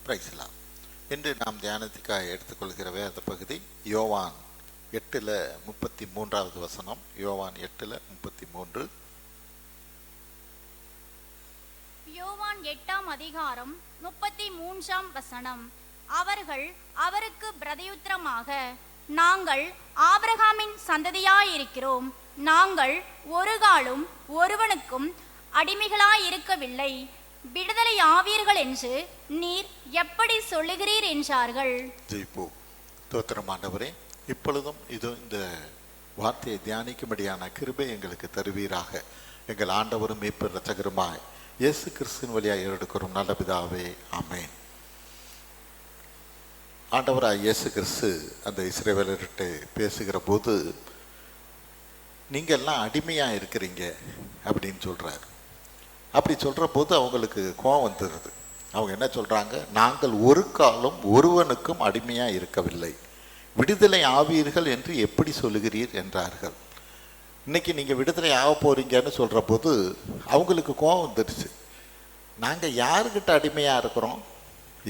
பிரைஸ்லாம். இன்று நாம் தியானத்துக்காக எடுத்துக்கொள்கிற வேத பகுதி யோவான் 8:33 வசனம். யோவான் 8:33. யோவான் 8ஆம் அதிகாரம் 33ஆம் வசனம். அவர்கள் அவருக்கு பிரதியுத்தரமாக, நாங்கள் ஆபிரகாமின் சந்ததியாயிருக்கிறோம், நாங்கள் ஒரு காலும் ஒருவனுக்கும் அடிமைகளாயிருக்கவில்லை, விடுதலை ஆவீர்கள் என்று நீர் எப்படி சொல்லுகிறீர் என்றார்கள். ஜெயிப்போம். தோத்திரம் ஆண்டவரே, இப்பொழுதும் இது இந்த வார்த்தையை தியானிக்கும்படியான கிருபை எங்களுக்கு தருவீராக. எங்கள் ஆண்டவரும் மீட்பர் இரட்சகருமாய் இயேசு கிறிஸ்துவின் வழியாக எடுக்கிறோம் நல்ல பிதாவே, ஆமென். ஆண்டவராய் இயேசு கிறிஸ்து அந்த இஸ்ரவேலர்கிட்ட பேசுகிற போது, நீங்கள் எல்லாம் அடிமையாக இருக்கிறீங்க அப்படின்னு சொல்கிறார். அப்படி சொல்கிற போது அவங்களுக்கு கோபம் வந்துடுது. அவங்க என்ன சொல்கிறாங்க? நாங்கள் ஒரு காலம் ஒருவனுக்கும் அடிமையாக இருக்கவில்லை, விடுதலை ஆவீர்கள் என்று எப்படி சொல்லுகிறீர் என்றார்கள். இன்றைக்கி நீங்கள் விடுதலை ஆக போகிறீங்கன்னு சொல்கிற போது அவங்களுக்கு கோபம் வந்துடுச்சு. நாங்கள் யாருக்கிட்ட அடிமையாக இருக்கிறோம்?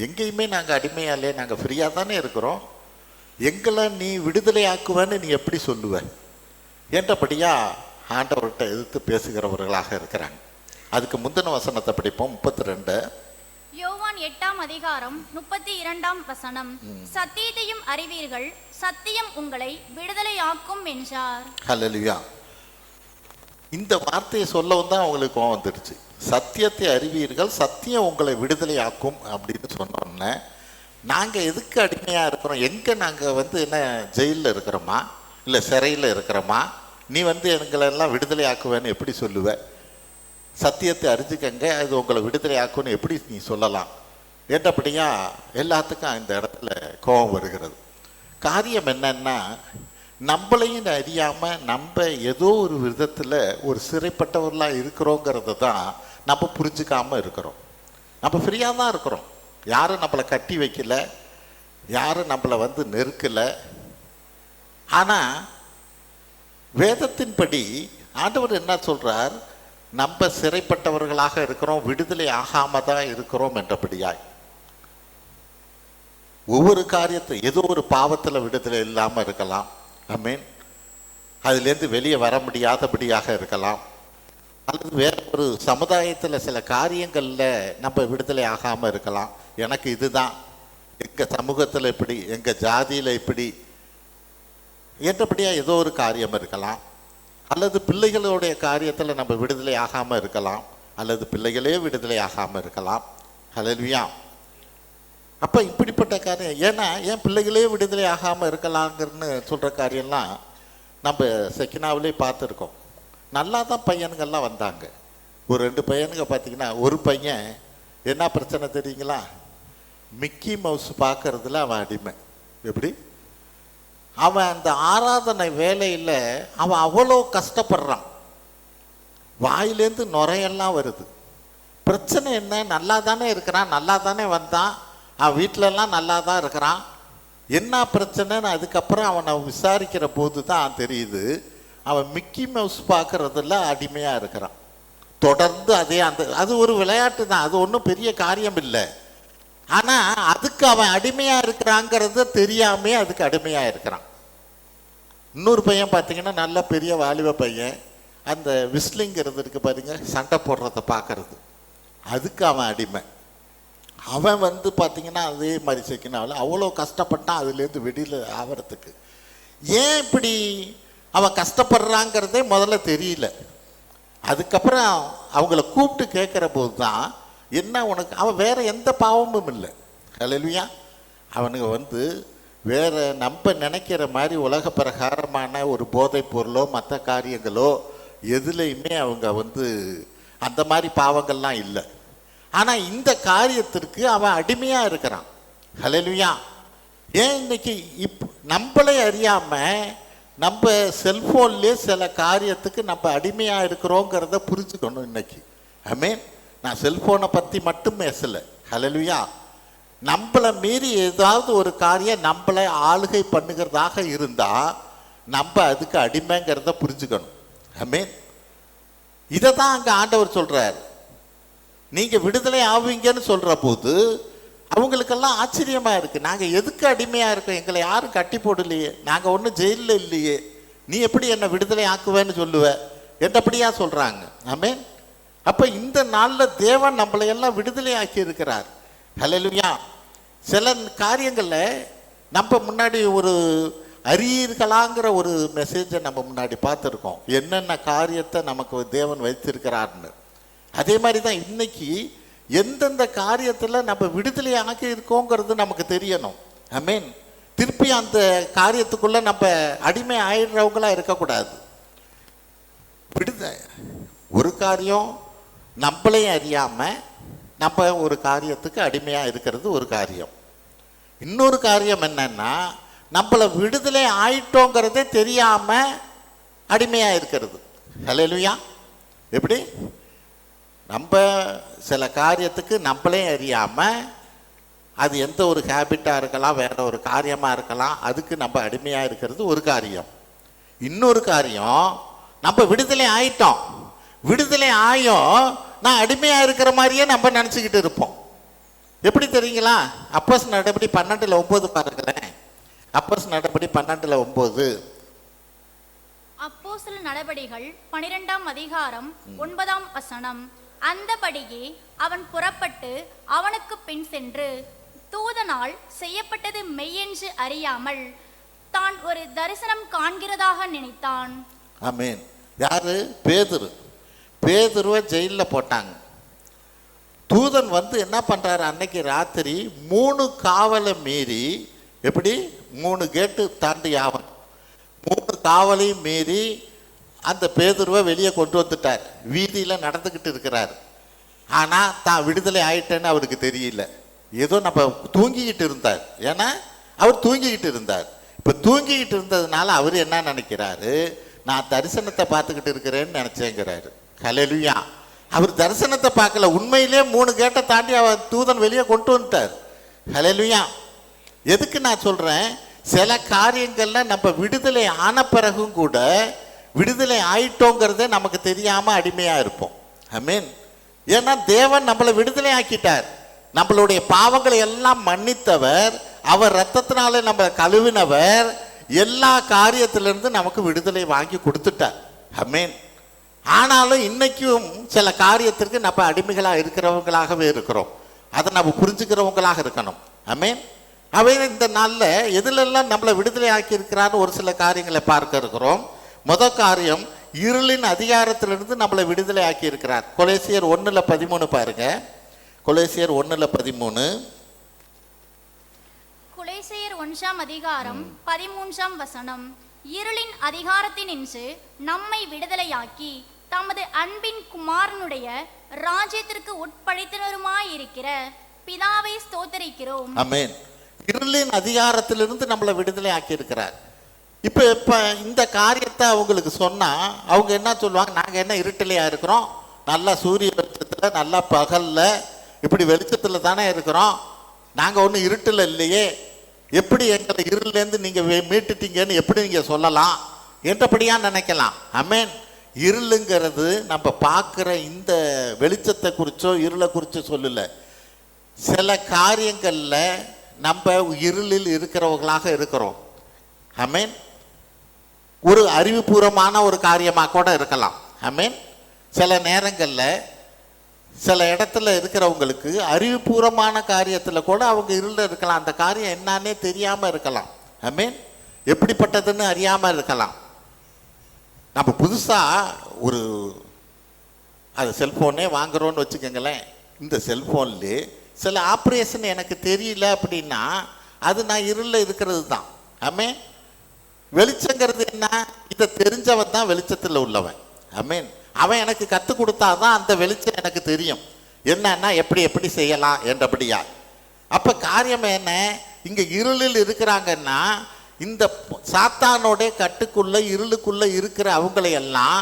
எங்கேயுமே நாங்கள் அடிமையாக இல்லையே, நாங்கள் ஃப்ரீயாக தானே இருக்கிறோம். எங்களை நீ விடுதலை ஆக்குவேன்னு நீ எப்படி சொல்லுவ என்றபடியாக ஆண்டவர்கிட்ட எதிர்த்து பேசுகிறவர்களாக இருக்கிறாங்க. அதுக்கு முந்தின வசனத்தை படிப்போம். 32. யோவான் 8ஆம் அதிகாரம் 32ஆம் வசனம். சத்தியத்தையும் அறிவீர்கள், சத்தியம் உங்களை விடுதலை ஆக்கும் என்றார். ஹல்லேலூயா. இந்த வார்த்தையை சொல்லவும் தான் அவங்களுக்கு கோவம் வந்துடுச்சு. சத்தியத்தை அறிவீர்கள், சத்தியம் உங்களை விடுதலை ஆக்கும் அப்படின்னு சொன்னோன்னே, நாங்கள் எதுக்கு அடிமையாக இருக்கிறோம்? எங்கே நாங்கள் என்ன ஜெயிலில் இருக்கிறோமா, இல்லை சிறையில் இருக்கிறோமா? நீ எங்களெல்லாம் விடுதலை ஆக்குவேன்னு எப்படி சொல்லுவ? சத்தியத்தை அறிஞ்சுக்கங்க, அது உங்களை விடுதலை ஆக்குன்னு எப்படி நீ சொல்லலாம் என்றபடியா எல்லாத்துக்கும் இந்த இடத்துல கோபம் வருகிறது. காரியம் என்னன்னா, நம்மளையும் அறியாமல் நம்ம ஏதோ ஒரு விதத்தில் ஒரு சிறைப்பட்டவர்களாக இருக்கிறோங்கிறத தான் நம்ம புரிஞ்சுக்காமல் இருக்கிறோம். நம்ம ஃப்ரீயாக தான் இருக்கிறோம். யாரும் நம்மளை கட்டி வைக்கல, யாரும் நம்மளை நெருக்கலை. ஆனால் வேதத்தின்படி ஆண்டவர் என்ன சொல்கிறார்? நம்ம சிறைப்பட்டவர்களாக இருக்கிறோம், விடுதலை ஆகாம தான் இருக்கிறோம் என்றபடியாய் ஒவ்வொரு காரியத்தை ஏதோ ஒரு பாவத்தில் விடுதலை இல்லாமல் இருக்கலாம். ஆமென். அதுலேருந்து வெளியே வர முடியாதபடியாக இருக்கலாம். அல்லது வேற ஒரு சமுதாயத்தில் சில காரியங்களில் நம்ம விடுதலை ஆகாமல் இருக்கலாம். எனக்கு இதுதான், எங்கள் சமூகத்தில் இப்படி, எங்கள் ஜாதியில் இப்படி என்றபடியாக ஏதோ ஒரு காரியம் இருக்கலாம். அல்லது பிள்ளைகளுடைய காரியத்தில் நம்ம விடுதலை ஆகாமல் இருக்கலாம், அல்லது பிள்ளைகளே விடுதலை ஆகாமல் இருக்கலாம். ஹல்லேலூயா. அப்போ இப்படிப்பட்ட காரியம் ஏன் பிள்ளைகளே விடுதலை ஆகாமல் இருக்கலாங்கிறன்னு சொல்கிற காரியம்லாம் நம்ம செக்கினாவிலே பார்த்துருக்கோம். நல்லா தான் பையனுங்கள்லாம் வந்தாங்க. ஒரு 2 பையனுங்க பார்த்திங்கன்னா, ஒரு பையன் என்ன பிரச்சனை தெரியுங்களா? மிக்கி மவுஸ் பார்க்கறதுல அவன் அடிமை. எப்படி? அவன் அந்த ஆராதனை வேலையில் அவன் அவ்வளோ கஷ்டப்படுறான். வாயிலேருந்து நுரையெல்லாம் வருது. பிரச்சனை என்ன? நல்லா தானே இருக்கிறான், நல்லா தானே வந்தான், அவன் வீட்டிலலாம் நல்லா தான் இருக்கிறான். என்ன பிரச்சனைன்னு அதுக்கப்புறம் அவனை விசாரிக்கிற போது தான் தெரியுது, அவன் மிக்கி மவுஸ் பார்க்கறதுல அடிமையாக இருக்கிறான். தொடர்ந்து அது ஒரு விளையாட்டு தான், அது ஒன்றும் பெரிய காரியம் இல்லை. ஆனால் அதுக்கு அவன் அடிமையாக இருக்கிறாங்கிறத தெரியாமே அதுக்கு அடிமையாக இருக்கிறான். இன்னொரு பையன் பார்த்தீங்கன்னா, நல்ல பெரிய வாலிப பையன், அந்த விஸ்லிங்கிறது இருக்கு பாருங்க, சண்டை போடுறத பார்க்கறது, அதுக்கு அவன் அடிமை. அவன் பார்த்தீங்கன்னா அதே மாதிரி செக்கினாவில் அவ்வளோ கஷ்டப்பட்டான் அதுலேருந்து வெளியில் ஆகிறதுக்கு. ஏன் இப்படி அவன் கஷ்டப்படுறாங்கிறதே முதல்ல தெரியல. அதுக்கப்புறம் அவங்கள கூப்பிட்டு கேட்குற போது தான், என்ன உனக்கு, அவன் வேற எந்த பாவமும் இல்லை. ஹல்லேலூயா. அவனுங்க வேறு நம்ம நினைக்கிற மாதிரி உலக பிரகாரமான ஒரு போதைப் பொருளோ மற்ற காரியங்களோ எதுலேயுமே அவங்க அந்த மாதிரி பாவங்கள்லாம் இல்லை. ஆனால் இந்த காரியத்திற்கு அவன் அடிமையாக இருக்கிறான். ஹல்லேலூயா. ஏன் இன்னைக்கு நம்மளே அறியாமல் நம்ம செல்ஃபோன்லேயே சில காரியத்துக்கு நம்ம அடிமையாக இருக்கிறோங்கிறத புரிஞ்சுக்கணும் இன்னைக்கு. ஆமென். நான் செல்ஃபோனை பற்றி மட்டும் பேசலை. ஹல்லேலூயா. நம்மளை மீறி ஏதாவது ஒரு காரியம் நம்மளை ஆளுகை பண்ணுகிறதாக இருந்தால் நம்ம அதுக்கு அடிமைங்கிறத புரிஞ்சுக்கணும். ஆமென். இதை தான் அங்கே ஆண்டவர் சொல்கிறார். நீங்கள் விடுதலை ஆவீங்கன்னு சொல்கிற போது அவங்களுக்கெல்லாம் ஆச்சரியமா இருக்கு. நாங்க எதுக்கு அடிமையா இருக்கோம்? எங்களை யாரும் கட்டி போடலையே, நாங்க ஒன்றும் ஜெயிலில் இல்லையே, நீ எப்படி என்னை விடுதலை ஆக்குவேன்னு சொல்லுவ என்றபடியா சொல்றாங்க. ஆமென். அப்ப இந்த நாள்ல தேவன் நம்மளை எல்லாம் விடுதலை ஆக்கி இருக்கிறார். ஹல்லேலூயா. சில காரியங்கள்ல நம்ம முன்னாடி ஒரு அறியீர்களாங்கிற ஒரு மெசேஜை நம்ம முன்னாடி பார்த்துருக்கோம், என்னென்ன காரியத்தை நமக்கு தேவன் வைத்திருக்கிறார்னு. அதே மாதிரி தான் இன்னைக்கு எந்தெந்த காரியத்தில் நம்ம விடுதலை ஆக்கி இருக்கோங்கிறது நமக்கு தெரியணும். ஆமென். திருப்பி அந்த காரியத்துக்குள்ள நம்ம அடிமை ஆயிடுறவங்களா இருக்கக்கூடாது. ஒரு காரியம் நம்மளையும் அறியாம நம்ம ஒரு காரியத்துக்கு அடிமையா இருக்கிறது ஒரு காரியம். இன்னொரு காரியம் என்னன்னா, நம்மளை விடுதலை ஆயிட்டோங்கிறதே தெரியாம அடிமையா இருக்கிறது. ஹல்லேலூயா. எப்படி நம்ம சில காரியத்துக்கு நம்மளே அறியாம, அது எந்த ஒரு ஹேபிட்டாக இருக்கலாம், வேற ஒரு காரியமாக இருக்கலாம், அதுக்கு நம்ம அடிமையாக இருக்கிறது ஒரு காரியம். இன்னொரு காரியம், நம்ம விடுதலை ஆயிட்டோம், விடுதலை ஆயும் நான் அடிமையாக இருக்கிற மாதிரியே நம்ம நினச்சிக்கிட்டு இருப்போம். எப்படி தெரியுங்களா? அப்போஸ் நடபடி 12:9 பாருங்களேன். அப்போஸ் நடபடி 12:9. அப்போஸ்தலர் நடபடிகள் 12ஆம் அதிகாரம் 9ஆம் வசனம். அந்தபடியே அவன் புறப்பட்டு அவனுக்கு பின் சென்று தூதனால் செய்யப்பட்டது மெய்யென்று அறியாமல் தான் ஒரு தரிசனம் காண்கிறதாக நினைத்தான். ஆமென். யாரு? பேதுரு. பேதுருவை ஜெயிலில் போட்டாங்க. தூதன் வந்து என்ன பண்றாரு, அன்னைக்கு ராத்திரி 3 காவலை மீறி, எப்படி 3 கேட்டு தாண்டி ஆவன் 3 காவலையும் மீறி அந்த பேதுருவை வெளியே கொண்டு வந்துட்டார். வீதியில் நடந்துக்கிட்டு இருக்கிறார். ஆனால் தான் விடுதலை ஆயிட்டேன்னு அவருக்கு தெரியல. ஏதோ நம்ம தூங்கிக்கிட்டு இருந்தார். ஏன்னா அவர் தூங்கிக்கிட்டு இருந்தார். இப்போ தூங்கிக்கிட்டு இருந்ததுனால அவர் என்ன நினைக்கிறாரு, நான் தரிசனத்தை பார்த்துக்கிட்டு இருக்கிறேன்னு நினச்சேங்கிறாரு. ஹல்லேலூயா. அவர் தரிசனத்தை பார்க்கல, உண்மையிலே 3 கேட்டை தாண்டி அவர் தூதன் வெளியே கொண்டு வந்துட்டார். ஹல்லேலூயா. எதுக்கு நான் சொல்கிறேன், சில காரியங்கள்ல நம்ம விடுதலை ஆன பிறகும் கூட விடுதலை ஆயிட்டோங்கிறதே நமக்கு தெரியாம அடிமையா இருப்போம். ஆமென். ஏன்னா தேவன் நம்மளை விடுதலை ஆக்கிட்டார். நம்மளுடைய பாவங்களை எல்லாம் மன்னித்தவர், அவர் ரத்தத்தினாலே நம்ம கழுவினவர், எல்லா காரியத்திலிருந்து நமக்கு விடுதலை வாங்கி கொடுத்துட்டார். ஆமென். ஆனாலும் இன்னைக்கும் சில காரியத்திற்கு நம்ம அடிமைகளா இருக்கிறவங்களாகவே இருக்கிறோம். அதை நம்ம புரிஞ்சுக்கிறவங்களாக இருக்கணும். ஆமென். அவை இந்த நாளில் எதுலெல்லாம் நம்மளை விடுதலை ஆக்கி இருக்கிறான்னு ஒரு சில காரியங்களை பார்க்க இருக்கிறோம். முதல் காரியம், இருளின் அதிகாரத்திலிருந்து நம்மளை விடுதலை ஆக்கி இருக்கிறார். கொலேசியர் 1:13 பாருங்க. கொலேசியர் 1:13. கொலேசியர் 1ஆம் அதிகாரம் 13ஆம் வசனம். இருளின் அதிகாரத்தினின்று நம்மை விடுதலையாக்கி தமது அன்பின் குமாரனுடைய ராஜ்யத்திற்கு உட்படுத்தினருமாயிருக்கிற பிதாவை ஸ்தோத்திரிக்கிறோம். ஆமென். இருளின் அதிகாரத்திலிருந்து நம்மளை விடுதலை ஆக்கி இருக்கிறார். இப்போ இந்த காரியத்தை அவங்களுக்கு சொன்னா அவங்க என்ன சொல்லுவாங்க, நாங்க என்ன இருட்டிலையா இருக்கிறோம், நல்லா சூரிய வெளிச்சத்துல, நல்லா பகல்ல, இப்படி வெளிச்சத்துல தானே இருக்கிறோம், நாங்க ஒன்றும் இருட்டில் இல்லையே, எப்படி எங்களை இருளிலேருந்து நீங்க மீட்டுட்டீங்கன்னு எப்படி நீங்க சொல்லலாம் என்றபடியா நினைக்கலாம். ஆமென். இருளுங்கிறது நம்ம பார்க்குற இந்த வெளிச்சத்தை குறிச்சோ இருளை குறிச்சோ சொல்லல. சில காரியங்கள்ல நம்ம இருளில் இருக்கிறவர்களாக இருக்கிறோம். ஆமென். ஒரு அறிவுபூர்வமான ஒரு காரியமாக கூட இருக்கலாம். ஆமென். சில நேரங்களில் சில இடத்துல இருக்கிறவங்களுக்கு அறிவுபூர்வமான காரியத்தில் கூட அவங்க இருளில் இருக்கலாம். அந்த காரியம் என்னன்னே தெரியாமல் இருக்கலாம். ஆமென். எப்படிப்பட்டதுன்னு அறியாமல் இருக்கலாம். நம்ம புதுசாக ஒரு அது செல்ஃபோனே வாங்குறோன்னு வச்சுக்கோங்களேன். இந்த செல்ஃபோன்லேயே சில ஆப்ரேஷன் எனக்கு தெரியல அப்படின்னா அது நான் இருளில் இருக்கிறது தான். ஆமென். வெளிச்சங்கிறது என்ன, இதை தெரிஞ்சவன் தான் வெளிச்சத்தில் உள்ளவன். ஆமென். அவன் எனக்கு கற்றுக் கொடுத்தாதான் அந்த வெளிச்சம் எனக்கு தெரியும், என்னன்னா எப்படி எப்படி செய்யலாம் என்றபடியா. அப்போ காரியம் என்ன, இங்கே இருளில் இருக்கிறாங்கன்னா இந்த சாத்தானோட கட்டுக்குள்ள இருளுக்குள்ள இருக்கிற அவங்களையெல்லாம்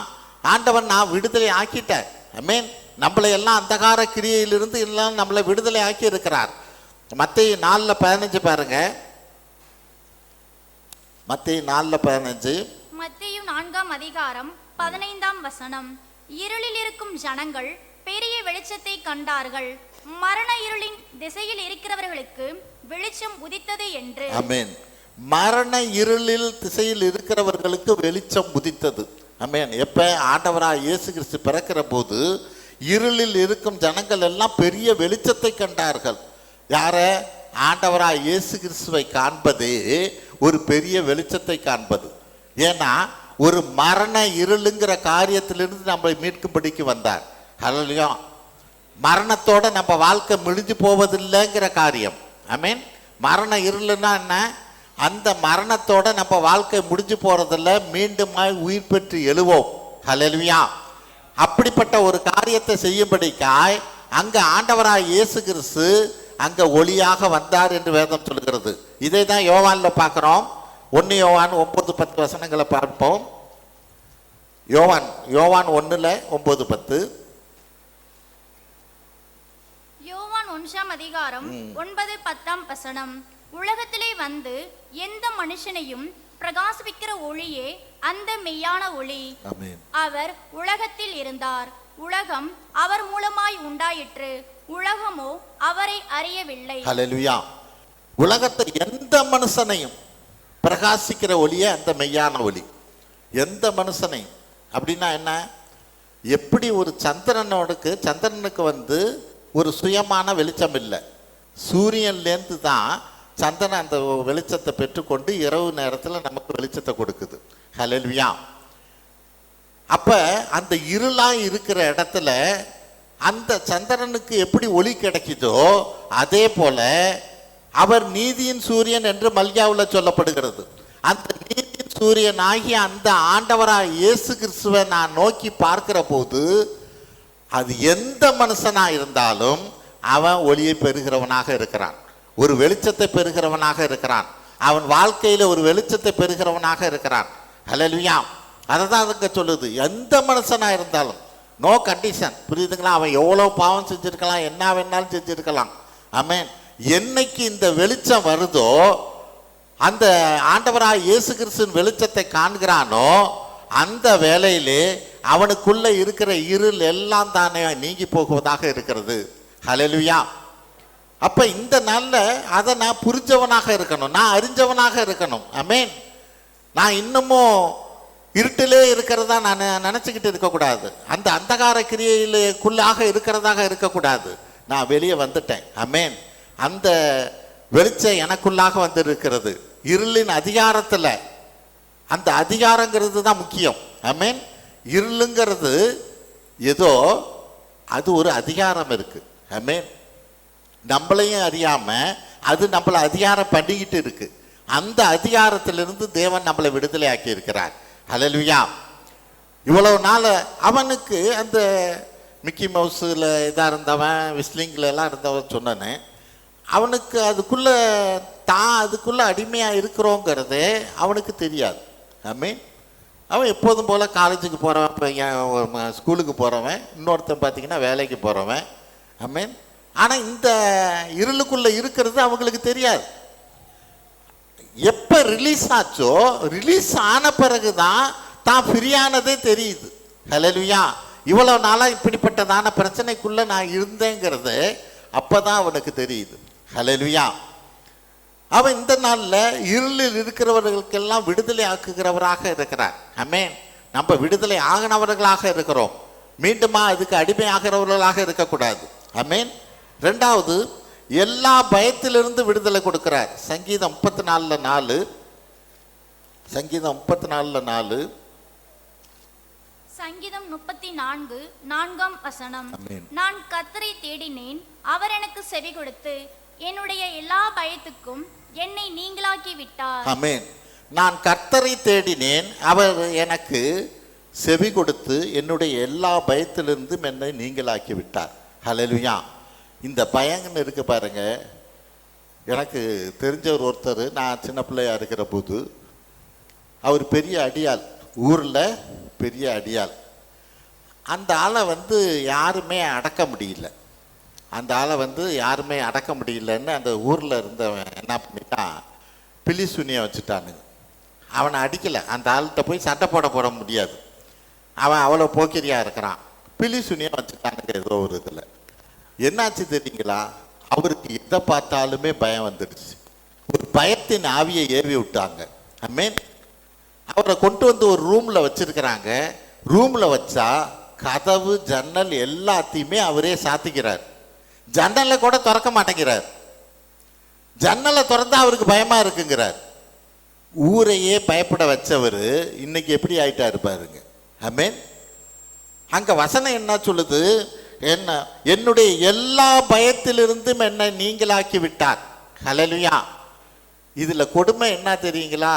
ஆண்டவன் நான் விடுதலை ஆக்கிட்டேன். ஆமென். நம்மளை எல்லாம் அந்தகார கிரியையிலிருந்து எல்லாம் நம்மளை விடுதலை ஆக்கி இருக்கிறார். மத்தேயு 4:15 பாருங்க. மத்தேயு 4:15. மத்தேயு 4ஆம் அதிகாரம் 15ஆம் வசனம். இருளில் இருக்கும் ஜனங்கள் பெரிய வெளிச்சத்தை கண்டார்கள். மரண இருளின் திசையில் இருக்கிறவர்களுக்கு வெளிச்சம் உதித்தது என்று. ஆமென். மரண இருளில் திசையில் இருக்கிறவர்களுக்கு வெளிச்சம் உதித்தது. ஆமென். எப்ப ஆண்டவராக இயேசு கிறிஸ்து பிறக்கிற போது இருளில் இருக்கும் ஜனங்கள் எல்லாம் பெரிய வெளிச்சத்தை கண்டார்கள். யார? ஆண்டவராக இயேசு கிறிஸ்துவை காண்பதே ஒரு பெரிய வெளிச்சத்தை காண்பது. ஏன்னா ஒரு மரண இருளுங்கிற காரியத்திலிருந்து நம்மை மீட்கும்படிக்கு வந்தார். ஹல்லேலூயா. மரணத்தோட நம்ம வாழ்க்கை முடிஞ்சு போவதில்லைங்கிற காரியம். ஆமென். மரண இருளுன்னா என்ன? அந்த மரணத்தோட நம்ம வாழ்க்கை முடிஞ்சு போறதில்ல, மீண்டுமாய் உயிர் பெற்று எழுவோம். ஹல்லேலூயா. அப்படிப்பட்ட ஒரு காரியத்தை செய்யும்படிக்காய் அங்க ஆண்டவராய் இயேசு கிறிஸ்து அங்க ஒளியாக வந்தார் என்று வேதம் சொல்கிறது. இதை தான் யோவான்ல பார்க்கிறோம். 1 யோவான் 9-10 வசனங்களை பார்ப்போம். யோவான் 1:9-10. யோவான் 1 அதிகாரம் 9-10 வசனம். உலகத்திலே வந்து எந்த மனுஷனையும் பிரகாசிப்பிக்கிற ஒளியே அந்த மெய்யான ஒளி. ஆமென். அவர் உலகத்தில் இருந்தார், உலகம் அவர் மூலமாய் உண்டாயிற்று, உலகமோ அவரை அறியவில்லை. ஹல்லேலூயா. உலகத்தை எந்த மனுஷனையும் பிரகாசிக்கிற ஒளியே அந்த மெய்யான ஒளி. எந்த மனுஷனையும் அப்படின்னா என்ன? எப்படி ஒரு சந்திரனுக்கு வந்து ஒரு சுயமான வெளிச்சம் இல்லை. சூரியன்லேருந்து தான் சந்திரன் அந்த வெளிச்சத்தை பெற்றுக்கொண்டு இரவு நேரத்தில் நமக்கு வெளிச்சத்தை கொடுக்குது. ஹல்லேலூயா. அப்ப அந்த இருளா இருக்கிற இடத்துல அந்த சந்திரனுக்கு எப்படி ஒளி கிடைக்குதோ அதே போல அவர் நீதியின் சூரியன் என்று மல்கியாவில் சொல்லப்படுகிறது. அந்த நீதியின் சூரியன் ஆகிய அந்த ஆண்டவராய் இயேசு கிறிஸ்துவை நான் நோக்கி பார்க்கிற போது அது எந்த மனுஷனா இருந்தாலும் அவன் ஒளியை பெறுகிறவனாக இருக்கிறான், ஒரு வெளிச்சத்தை பெறுகிறவனாக இருக்கிறான், அவன் வாழ்க்கையில ஒரு வெளிச்சத்தை பெறுகிறவனாக இருக்கிறான். ஹல்லேலூயா. அதை தான் அதுங்க சொல்லுது. எந்த மனுஷனா இருந்தாலும், நோ கண்டிஷன். புரியுதுங்களா? அவன் எவ்வளோ பாவம் செஞ்சிருக்கலாம், என்ன வேணாலும் செஞ்சிருக்கலாம். ஆமென். என்னைக்கு இந்த வெளிச்சம் வருதோ, அந்த ஆண்டவராய் இயேசு கிறிஸ்துவின் வெளிச்சத்தை காண்கிறானோ அந்த வேளையிலே அவனுக்குள்ள இருக்கிற இருள் எல்லாம் தானே நீங்கி போகுவதாக இருக்கிறது. ஹல்லேலூயா. அப்ப இந்த நாள்ல அதை நான் புரிஞ்சவனாக இருக்கணும், நான் அறிஞ்சவனாக இருக்கணும். ஆமென். நான் இன்னமும் இருட்டிலே இருக்கிறதா நான் நினைச்சுக்கிட்டு இருக்கக்கூடாது, அந்த அந்தகார கிரியையிலுக்குள்ளாக இருக்கிறதாக இருக்கக்கூடாது. நான் வெளியே வந்துட்டேன். ஆமென். அந்த வெளிச்சம் எனக்குள்ளாக வந்து இருக்கிறது. இருளின் அதிகாரத்தில், அந்த அதிகாரங்கிறது தான் முக்கியம். ஆமென். இருளுங்கிறது ஏதோ அது ஒரு அதிகாரம் இருக்கு. ஆமென். நம்மளையும் அறியாம அது நம்மளை அதிகாரம் பண்ணிக்கிட்டு இருக்கு. அந்த அதிகாரத்திலிருந்து தேவன் நம்மளை விடுதலை ஆக்கி இருக்கிறார். ஹல்லேலூயா. இவ்வளவு நாள் அவனுக்கு அந்த மிக்கி மவுஸில் இதாக இருந்தவன், விஸ்லிங்கில் எல்லாம் இருந்தவன் சொன்னேன்னு, அவனுக்கு அதுக்குள்ளே அடிமையாக இருக்கிறோங்கிறது அவனுக்கு தெரியாது. ஆமென். அவன் எப்போதும் போல் காலேஜுக்கு போகிறவன், ஸ்கூலுக்கு போகிறவன், இன்னொருத்தன் பார்த்தீங்கன்னா வேலைக்கு போகிறவன். ஆமென். ஆனால் இந்த இருளுக்குள்ளே இருக்கிறது அவங்களுக்கு தெரியாது. எப்போ ரிலீஸ் ஆச்சோ, ரிலீஸ் ஆன பிறகு தான் ஃப்ரீயானதே தெரியுது. ஹல்லேலூயா. இவ்வளோ நாளாக இப்படிப்பட்டதான பிரச்சனைக்குள்ளே நான் இருந்தேங்கிறது அப்போ தான் அவனுக்கு தெரியுது. ஹல்லேலூயா. அவன் இந்த நாளில் இருளில் இருக்கிறவர்களுக்கெல்லாம் விடுதலை ஆக்குகிறவராக இருக்கிறார். ஆமென். நம்ம விடுதலை ஆகினவர்களாக இருக்கிறோம், மீண்டுமா அதுக்கு அடிமை ஆகிறவர்களாக இருக்கக்கூடாது. ஆமென். ரெண்டாவது, எல்லா பயத்திலிருந்து விடுதலை கொடுக்கிறார். சங்கீதம் 34:4. சங்கீதம் 34:4. சங்கீதம் 34:4 வசனம். நான் கர்த்தரை தேடினேன், அவர் எனக்கு செவி கொடுத்து என்னுடைய எல்லா பயத்துக்கும் என்னை நீங்களாக்கி விட்டார். ஆமென். நான் கர்த்தரை தேடினேன், அவர் எனக்கு செவி கொடுத்து என்னுடைய எல்லா பயத்திலிருந்தும் என்னை நீங்களாக்கி விட்டார். ஹல்லேலூயா. இந்த பயங்கன்னு இருக்கு பாருங்க. எனக்கு தெரிஞ்சவர் ஒருத்தர், நான் சின்ன பிள்ளையா இருக்கிற போது, அவர் பெரிய அடியாள், ஊரில் பெரிய அடியாள். அந்த ஆளை யாருமே அடக்க முடியல. அந்த ஆளை யாருமே அடக்க முடியலன்னு அந்த ஊரில் இருந்தவன் என்ன பண்ணிட்டான், பில்லி சூனியம் வச்சுட்டானுங்க. அவனை அடிக்கலை. அந்த ஆள்கிட்ட போய் சண்டை போட முடியாது, அவன் அவ்வளோ போக்கிரியாக இருக்கிறான். பிலி சுனியம் வச்சுட்டானுங்க ஏதோ ஒரு இதில். என்னாச்சு தெரியுங்களா? அவருக்கு எதை பார்த்தாலுமே பயம் வந்துடுச்சு. ஒரு பயத்தின் ஆவியை ஏவி விட்டாங்க. ஆமென். அவரை கொண்டு வந்து ஒரு ரூமில் வச்சிருக்கிறாங்க. ரூமில் வச்சா கதவு ஜன்னல் எல்லாத்தையுமே அவரே சாத்திக்கிறார். ஜன்னலை கூட திறக்க மாட்டேங்கிறார். ஜன்னலை திறந்தா அவருக்கு பயமா இருக்குங்கிறார். ஊரையே பயப்பட வச்சவர் இன்னைக்கு எப்படி ஆயிட்டாரு பாருங்க. ஆமென். அங்க வசனம் என்ன சொல்லுது? என்ன என்னுடைய எல்லா பயத்திலிருந்தும் என்னை நீங்களாக்கி விட்டார். ஹல்லேலூயா. இதுல கொடுமை என்ன தெரியுங்களா?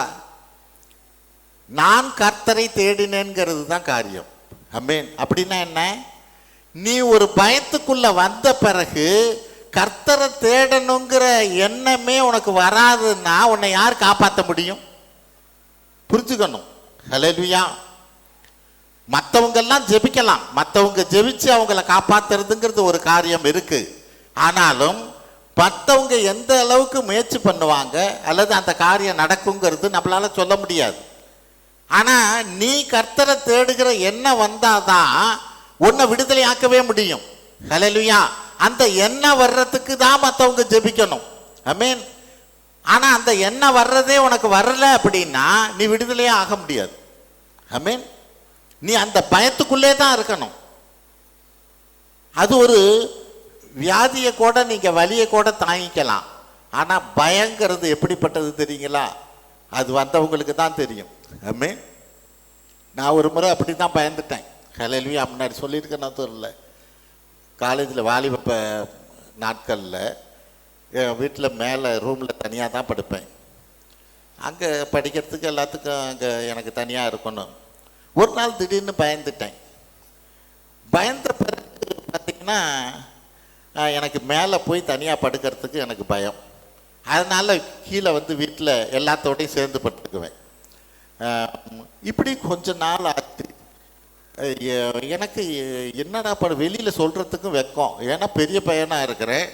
நான் கர்த்தரை தேடினேங்கிறது தான் காரியம். ஆமென். அப்படின்னா என்ன? நீ ஒரு பயத்துக்குள்ள வந்த பிறகு கர்த்தரை தேடணுங்கிற எண்ணமே உனக்கு வராதுன்னா உன்னை யார் காப்பாற்ற முடியும்? புரிஞ்சுக்கணும். ஹல்லேலூயா. மற்றவங்கெல்லாம் ஜெபிக்கலாம், மற்றவங்க ஜெபிச்சு அவங்கள காப்பாத்துறதுங்கிறது ஒரு காரியம் இருக்கு. ஆனாலும் மற்றவங்க எந்த அளவுக்கு முயற்சி பண்ணுவாங்க அல்லது அந்த காரியம் நடக்குங்கிறது நம்மளால சொல்ல முடியாது. ஆனா நீ கர்த்தரை தேடுகிற எண்ணம் வந்தாதான் உன்னை விடுதலை ஆக்கவே முடியும். ஹல்லேலூயா. அந்த எண்ணம் வர்றதுக்கு தான் மற்றவங்க ஜெபிக்கணும். ஆமென். ஆனா அந்த எண்ணம் வர்றதே உனக்கு வரல அப்படின்னா நீ விடுதலையே ஆக முடியாது. ஆமென். நீ அந்த பயத்துக்குள்ளே தான் இருக்கணும். அது ஒரு வியாதியை கூட நீங்க வலியை கூட தாங்கிக்கலாம். ஆனா பயங்கிறது எப்படிப்பட்டது தெரியுங்களா? அது வந்தவங்களுக்கு தான் தெரியும். ஆமென். நான் ஒரு முறை அப்படி தான் பயந்துட்டேன். ஹல்லேலூயா. முன்னாடி சொல்லியிருக்கேன் நான் தெரியல. காலேஜில் வாலிப நாட்களில் என் வீட்டில் மேலே ரூமில் தனியாக தான் படுப்பேன். அங்கே படிக்கிறதுக்கு எல்லாத்துக்கும் அங்கே எனக்கு தனியாக இருக்கணும். ஒரு நாள் திடீர்னு பயந்துட்டேன். பயந்த பிறகு பார்த்திங்கன்னா எனக்கு மேலே போய் தனியாக படுக்கிறதுக்கு எனக்கு பயம். அதனால் கீழே வந்து வீட்டில் எல்லாத்தோடையும் சேர்ந்து படுத்துக்குவேன். இப்படி கொஞ்ச நாள் ஆச்சு. எனக்கு என்னடா வெளியில் சொல்கிறதுக்கும் வெக்கம். ஏன்னா பெரிய பையனாக இருக்கிறேன்,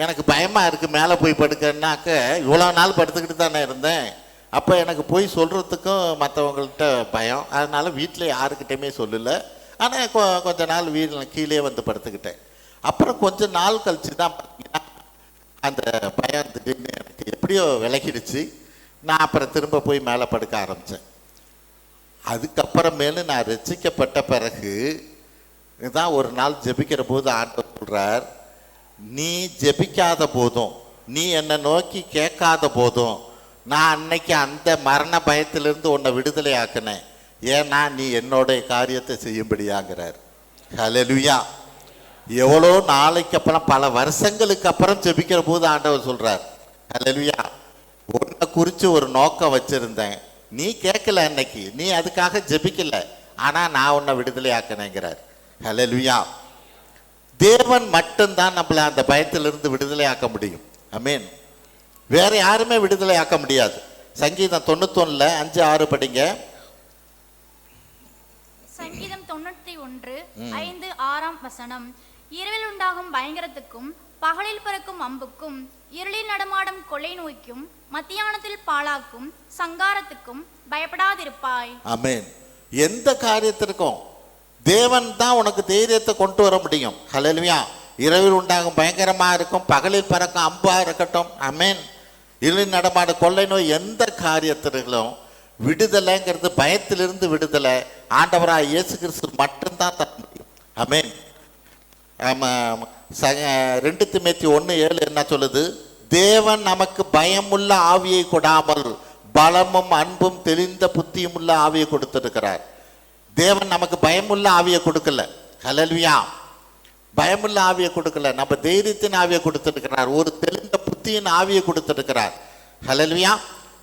எனக்கு பயமாக இருக்குது. மேலே போய் படுக்கன்னாக்க இவ்வளோ நாள் படுத்துக்கிட்டு தானே இருந்தேன். அப்போ எனக்கு போய் சொல்கிறதுக்கும் மற்றவங்கள்ட்ட பயம். அதனால் வீட்டில் யாருக்கிட்டையுமே சொல்லலை. ஆனால் கொஞ்ச நாள் வீட்டில் கீழே வந்து படுத்துக்கிட்டேன். அப்புறம் கொஞ்ச நாள் கழிச்சு தான் பார்த்தீங்கன்னா அந்த பயம் திடீர்னு எனக்கு எப்படியோ விலகிடுச்சு. நான் அப்புறம் திரும்ப போய் மேலே படுக்க ஆரம்பித்தேன். அதுக்கப்புறமேலு நான் ரட்சிக்கப்பட்ட பிறகு தான் ஒரு நாள் ஜெபிக்கிற போது ஆண்டவர் சொல்கிறார், நீ ஜெபிக்காத போதும், நீ என்னை நோக்கி கேட்காத போதும் நான் அன்னைக்கு அந்த மரண பயத்திலிருந்து உன்னை விடுதலை ஆக்கினேன். ஏன்னா நீ என்னோடைய காரியத்தை செய்யும்படியாங்கிறார். ஹல்லேலூயா. எவ்வளோ நாளைக்கு அப்புறம் பல வருஷங்களுக்கு அப்புறம் ஜெபிக்கிற போது ஆண்டவர் சொல்றார், ஹல்லேலூயா, உன்னை குறித்து ஒரு நோக்கம் வச்சிருந்தேன், நீ கேட்கல, அன்னைக்கு நீ அதுக்காக ஜெபிக்கல, ஆனா நான் உன்னை விடுதலை ஆக்கினேங்கிறார். ஹல்லேலூயா. தேவன் மட்டும்தான் நம்மளை அந்த பயத்திலிருந்து விடுதலை ஆக்க முடியும். ஆமென். வேற யாருமே விடுதலை ஆக்க முடியாது. சங்கீதம் 91 5 6 படிங்க. சங்கீதம் 91 5 6 வசனம். இரவில் உண்டாகும் பயங்கரத்துக்கும் பகலில் பிறக்கும் அம்புக்கும் இருளில் நடமாடும் கொள்ளை நோய்க்கும் மத்தியானத்தில் பாழாக்கும் சங்காரத்துக்கும் பயப்படாதிருப்பாய். ஆமென். எந்த காரியத்திற்கும் தேவன் தான் உனக்கு தைரியத்தை கொண்டு வர முடியும். ஹல்லேலூயா. இரவில் உண்டாகும் பயங்கரமா இருக்கும், பகலில் பறக்கும் அம்பா இருக்கட்டும். ஆமென். இருளில் நடமாட கொள்ளை நோய், எந்த காரியத்திற்கும் விடுதலைங்கிறது, பயத்திலிருந்து விடுதலை ஆண்டவராக இயேசு கிறிஸ்து மட்டும்தான் தர முடியும். ஆமென். 2 தீமோத்தேயு 1:7 என்ன சொல்லுது? தேவன் நமக்கு பயமுள்ள ஆவியை கொடாமல் பலமும் அன்பும் தெளிந்த புத்தியும் உள்ள ஆவியை கொடுத்திருக்கிறார். தேவன் நமக்கு பயமுள்ள ஆவியை கொடுக்கல. ஹல்லேலூயா. பயமுள்ள ஆவியை கொடுக்கல, நம்ம தைரியத்தின் ஆவியை கொடுத்திருக்கிறார், ஒரு தெளிந்த புத்தியின் ஆவியை கொடுத்திருக்கிறார். ஹல்லேலூயா.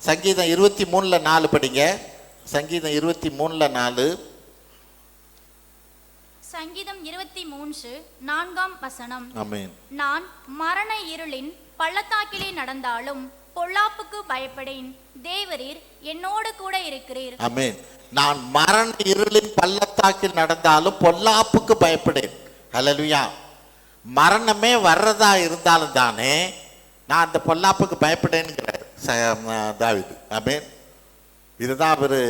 சங்கீதம் 23:4 படிங்க. சங்கீதம் 23:4. சங்கீதம் 23:4 வசனம். ஆமென். நான் மரண இருளின் பள்ளத்தாக்கிலே நடந்தாலும் பொல்லாப்புக்கு பயப்படேன், தேவரீர் என்னோடு கூட இருக்கிறீர். ஆமென். நான் மரண இருளின் பள்ளத்தாக்கில் நடந்தாலும் பொல்லாப்புக்கு பயப்படேன். ஹல்லேலூயா. மரணமே வர்றதா இருந்தாலும் தானே நான் அந்த பொல்லாப்புக்கு பயப்படேன்கிறார் தாவீது. ஆமென். இதுதான் அவர்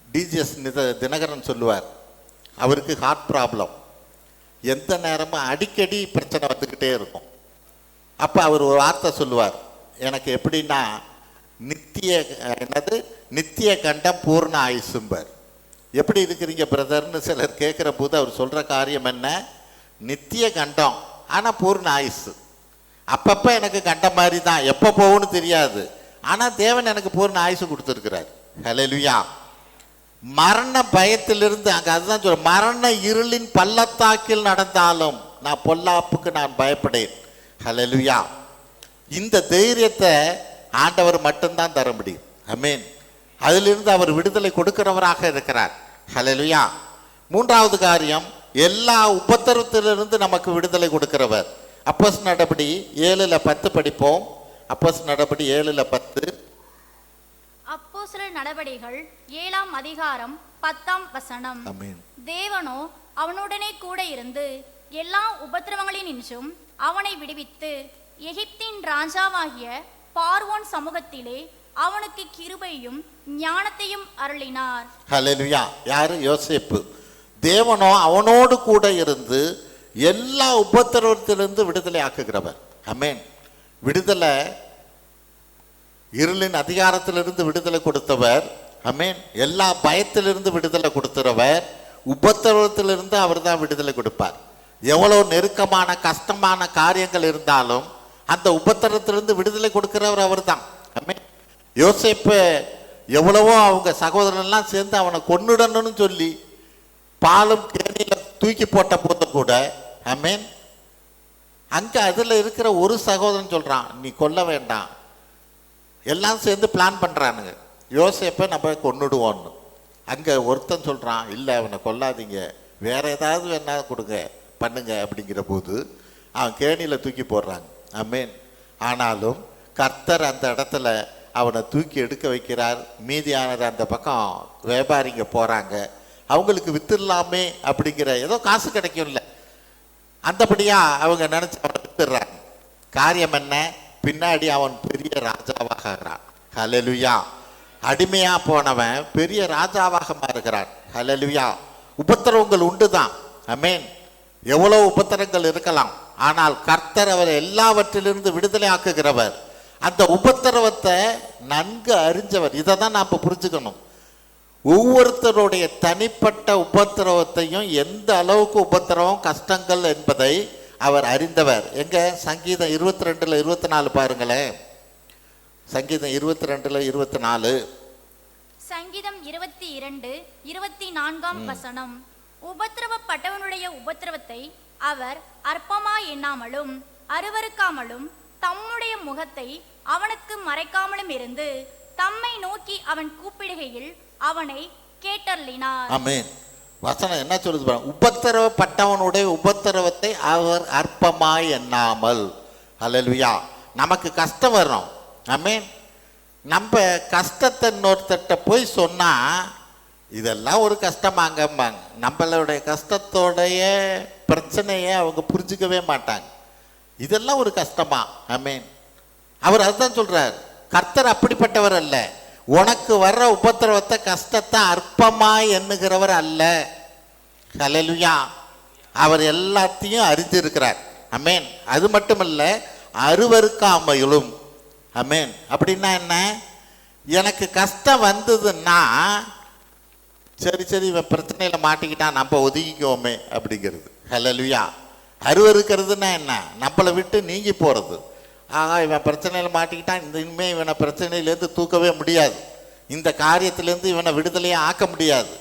டிஜிஎஸ் தினகரன் சொல்லுவார். அவருக்கு ஹார்ட் ப்ராப்ளம், எந்த நேரமும் அடிக்கடி பிரச்சனை வந்துக்கிட்டே இருக்கும். அப்போ அவர் ஒரு வார்த்தை சொல்லுவார், எனக்கு எப்படின்னா நித்திய கண்டம் பூர்ண ஆயுசும்பர். எப்படி இருக்கிறீங்க பிரதர்னு சிலர் கேட்குற போது அவர் சொல்கிற காரியம் என்ன, நித்திய கண்டம் ஆனால் பூர்ண ஆயுசு. அப்பப்போ எனக்கு கண்டம் மாதிரி தான், எப்போ போகும்னு தெரியாது, ஆனால் தேவன் எனக்கு பூர்ண ஆயுசு கொடுத்துருக்கிறார். ஹல்லேலூயா. மரண பயத்திலிருந்து அங்கே அதுதான் சொல்ற, மரண இருளின் பள்ளத்தாக்கில் நடந்தாலும் நான் பொல்லாப்புக்கு நான் பயப்படேன். ஹல்லேலூயா. இந்த தைரியத்தை ஆண்டவர் மட்டும்தான் தர முடியும். ஆமென். அதிலிருந்து அவர் விடுதலை கொடுக்கிறவராக இருக்கிறார். ஹல்லேலூயா. மூன்றாவது காரியம், எல்லா உபத்திரவத்திலிருந்து நமக்கு விடுதலை கொடுக்கிறவர். அப்போஸ்தலர் நடபடி 7:10 படிப்போம். அப்போஸ்தலர் நடபடி 7:10. அப்போஸ்தலர் நடபடிகள் 7ஆம் அதிகாரம் 10ஆம் வசனம். ஆமென். தேவனோ அவனுடனே கூட இருந்து எல்லா உபத்திரவங்களினின்றும் அவனை விடுவித்து எகிப்தின் ராஜாவாகிய பார்வோன் சமூகத்திலே அவனுக்கு கிருபையும் ஞானத்தையும் அருளினார். ஹல்லேலூயா. யாரு? யோசேப்பு. தேவனோ அவனோடு கூட இருந்து எல்லா உபத்திரவத்திலிருந்து விடுதலை ஆக்குகிறவர். ஆமென். விடுதலை, இருளின் அதிகாரத்திலிருந்து விடுதலை கொடுத்தவர். ஆமென். எல்லா பயத்திலிருந்து விடுதலை கொடுக்கிறவர். உபத்திரவத்திலிருந்து அவர் தான் விடுதலை கொடுப்பார். எவ்வளவு நெருக்கமான கஷ்டமான காரியங்கள் இருந்தாலும் அந்த உபத்திரத்திலிருந்து விடுதலை கொடுக்கிறவர் அவர் தான். ஆமென். யோசேப்பு எவ்வளவோ அவங்க சகோதரன்லாம் சேர்ந்து அவனை கொன்னுடணும்னு சொல்லி பாலும் கேணியில தூக்கி போட்ட போது கூட, ஆமென், அங்க அதுல இருக்கிற ஒரு சகோதரன் சொல்றான், நீ கொல்ல வேண்டாம். எல்லாம் சேர்ந்து பிளான் பண்றானுங்க, யோசேப்பை நம்ம கொன்னுடுவோன்னு. அங்க ஒருத்தன் சொல்றான், இல்லை அவனை கொல்லாதீங்க, வேற ஏதாவது வேணா கொடுங்க பண்ணுங்க அப்படிங்கிற போது அவன் கேணியில தூக்கி போடுறாங்க. ஆமென். ஆனாலும் கர்த்தர் அந்த இடத்துல அவனை தூக்கி எடுக்க வைக்கிறார். மீதியானது அந்த பக்கம் வியாபாரிங்க போறாங்க, அவங்களுக்கு வித்துடலாமே அப்படிங்கிற, ஏதோ காசு கிடைக்கும்ல, அந்தபடியா அவங்க நினைச்சு அவனை வித்துடுறாங்க. காரியம் என்ன, பின்னாடி அவன் பெரிய ராஜாவாக ஆகிறான். ஹல்லேலூயா. அடிமையா போனவன் பெரிய ராஜாவாக மாறுகிறான். ஹல்லேலூயா. உபத்திரவங்கள் உண்டுதான். ஆமென். எவ்வளவு உபத்திரங்கள் இருக்கலாம், ஆனால் கர்த்தர் அவரை எல்லாவற்றிலிருந்து விடுதலை ஆக்குகிறவர். அந்த உபத்திரவத்தை நன்கு அறிஞ்சவர். இதை தான் நாம் புரிஞ்சுக்கணும். ஒவ்வொருத்தருடைய தனிப்பட்ட உபத்திரவத்தையும், எந்த அளவுக்கு உபத்திரவம் கஷ்டங்கள் என்பதை அவர் அறிந்தவர். எங்க சங்கீதம் 22:24 பாருங்களேன். சங்கீதம் 22:24. சங்கீதம் 22:24 வசனம். உபத்திரவப்பட்டவனுடைய உபத்திரவத்தை அவர் அற்பமாய் எண்ணாமலும் அருவருக்காமலும் தம்முடைய முகத்தை அவனுக்கு மறைக்காமலும் இருந்து தம்மை நோக்கி அவன் கூப்பிடுகையில் அவனை கேட்டருளினார். ஆமென். வசனம் என்ன சொல்லுது பாருங்க, உபத்திரவப்பட்டவனுடைய உபத்திரவத்தை அவர் அற்பமாய் எண்ணாமல். ஹல்லேலூயா. நமக்கு கஷ்டம் வரும். ஆமென். நம்ம கஷ்டத்தை இன்னொருத்தட்ட போய் சொன்னா இதெல்லாம் ஒரு கஷ்டமாங்கம்பாங்க. நம்மளுடைய கஷ்டத்தோடைய பிரச்சனையை அவங்க புரிஞ்சுக்கவே மாட்டாங்க. இதெல்லாம் ஒரு கஷ்டமா? ஆமென். அவர் அதுதான் சொல்றார், கர்த்தர் அப்படிப்பட்டவர் அல்ல. உனக்கு வர்ற உபத்திரவத்தை கஷ்டத்தை அற்பமாய் எண்ணுகிறவர் அல்ல. ஹல்லேலூயா. அவர் எல்லாத்தையும் அறிஞ்சிருக்கிறார். ஆமென். அது மட்டுமல்ல, அருவருக்காமையிலும். ஆமென். அப்படின்னா என்ன, எனக்கு கஷ்டம் வந்ததுன்னா சரி இவன் பிரச்சனையில மாட்டிக்கிட்டான், நம்ம ஒதுக்கிக்குவோமே அப்படிங்கிறது. ஹல்லேலூயா. அருவருக்கிறதுனா என்ன, நம்மளை விட்டு நீங்கி போறது. இவன் பிரச்சனையில மாட்டிக்கிட்டான், இனிமே இவனை பிரச்சனையிலேருந்து தூக்கவே முடியாது, இந்த காரியத்திலேருந்து இவனை விடுதலையே ஆக்க முடியாது,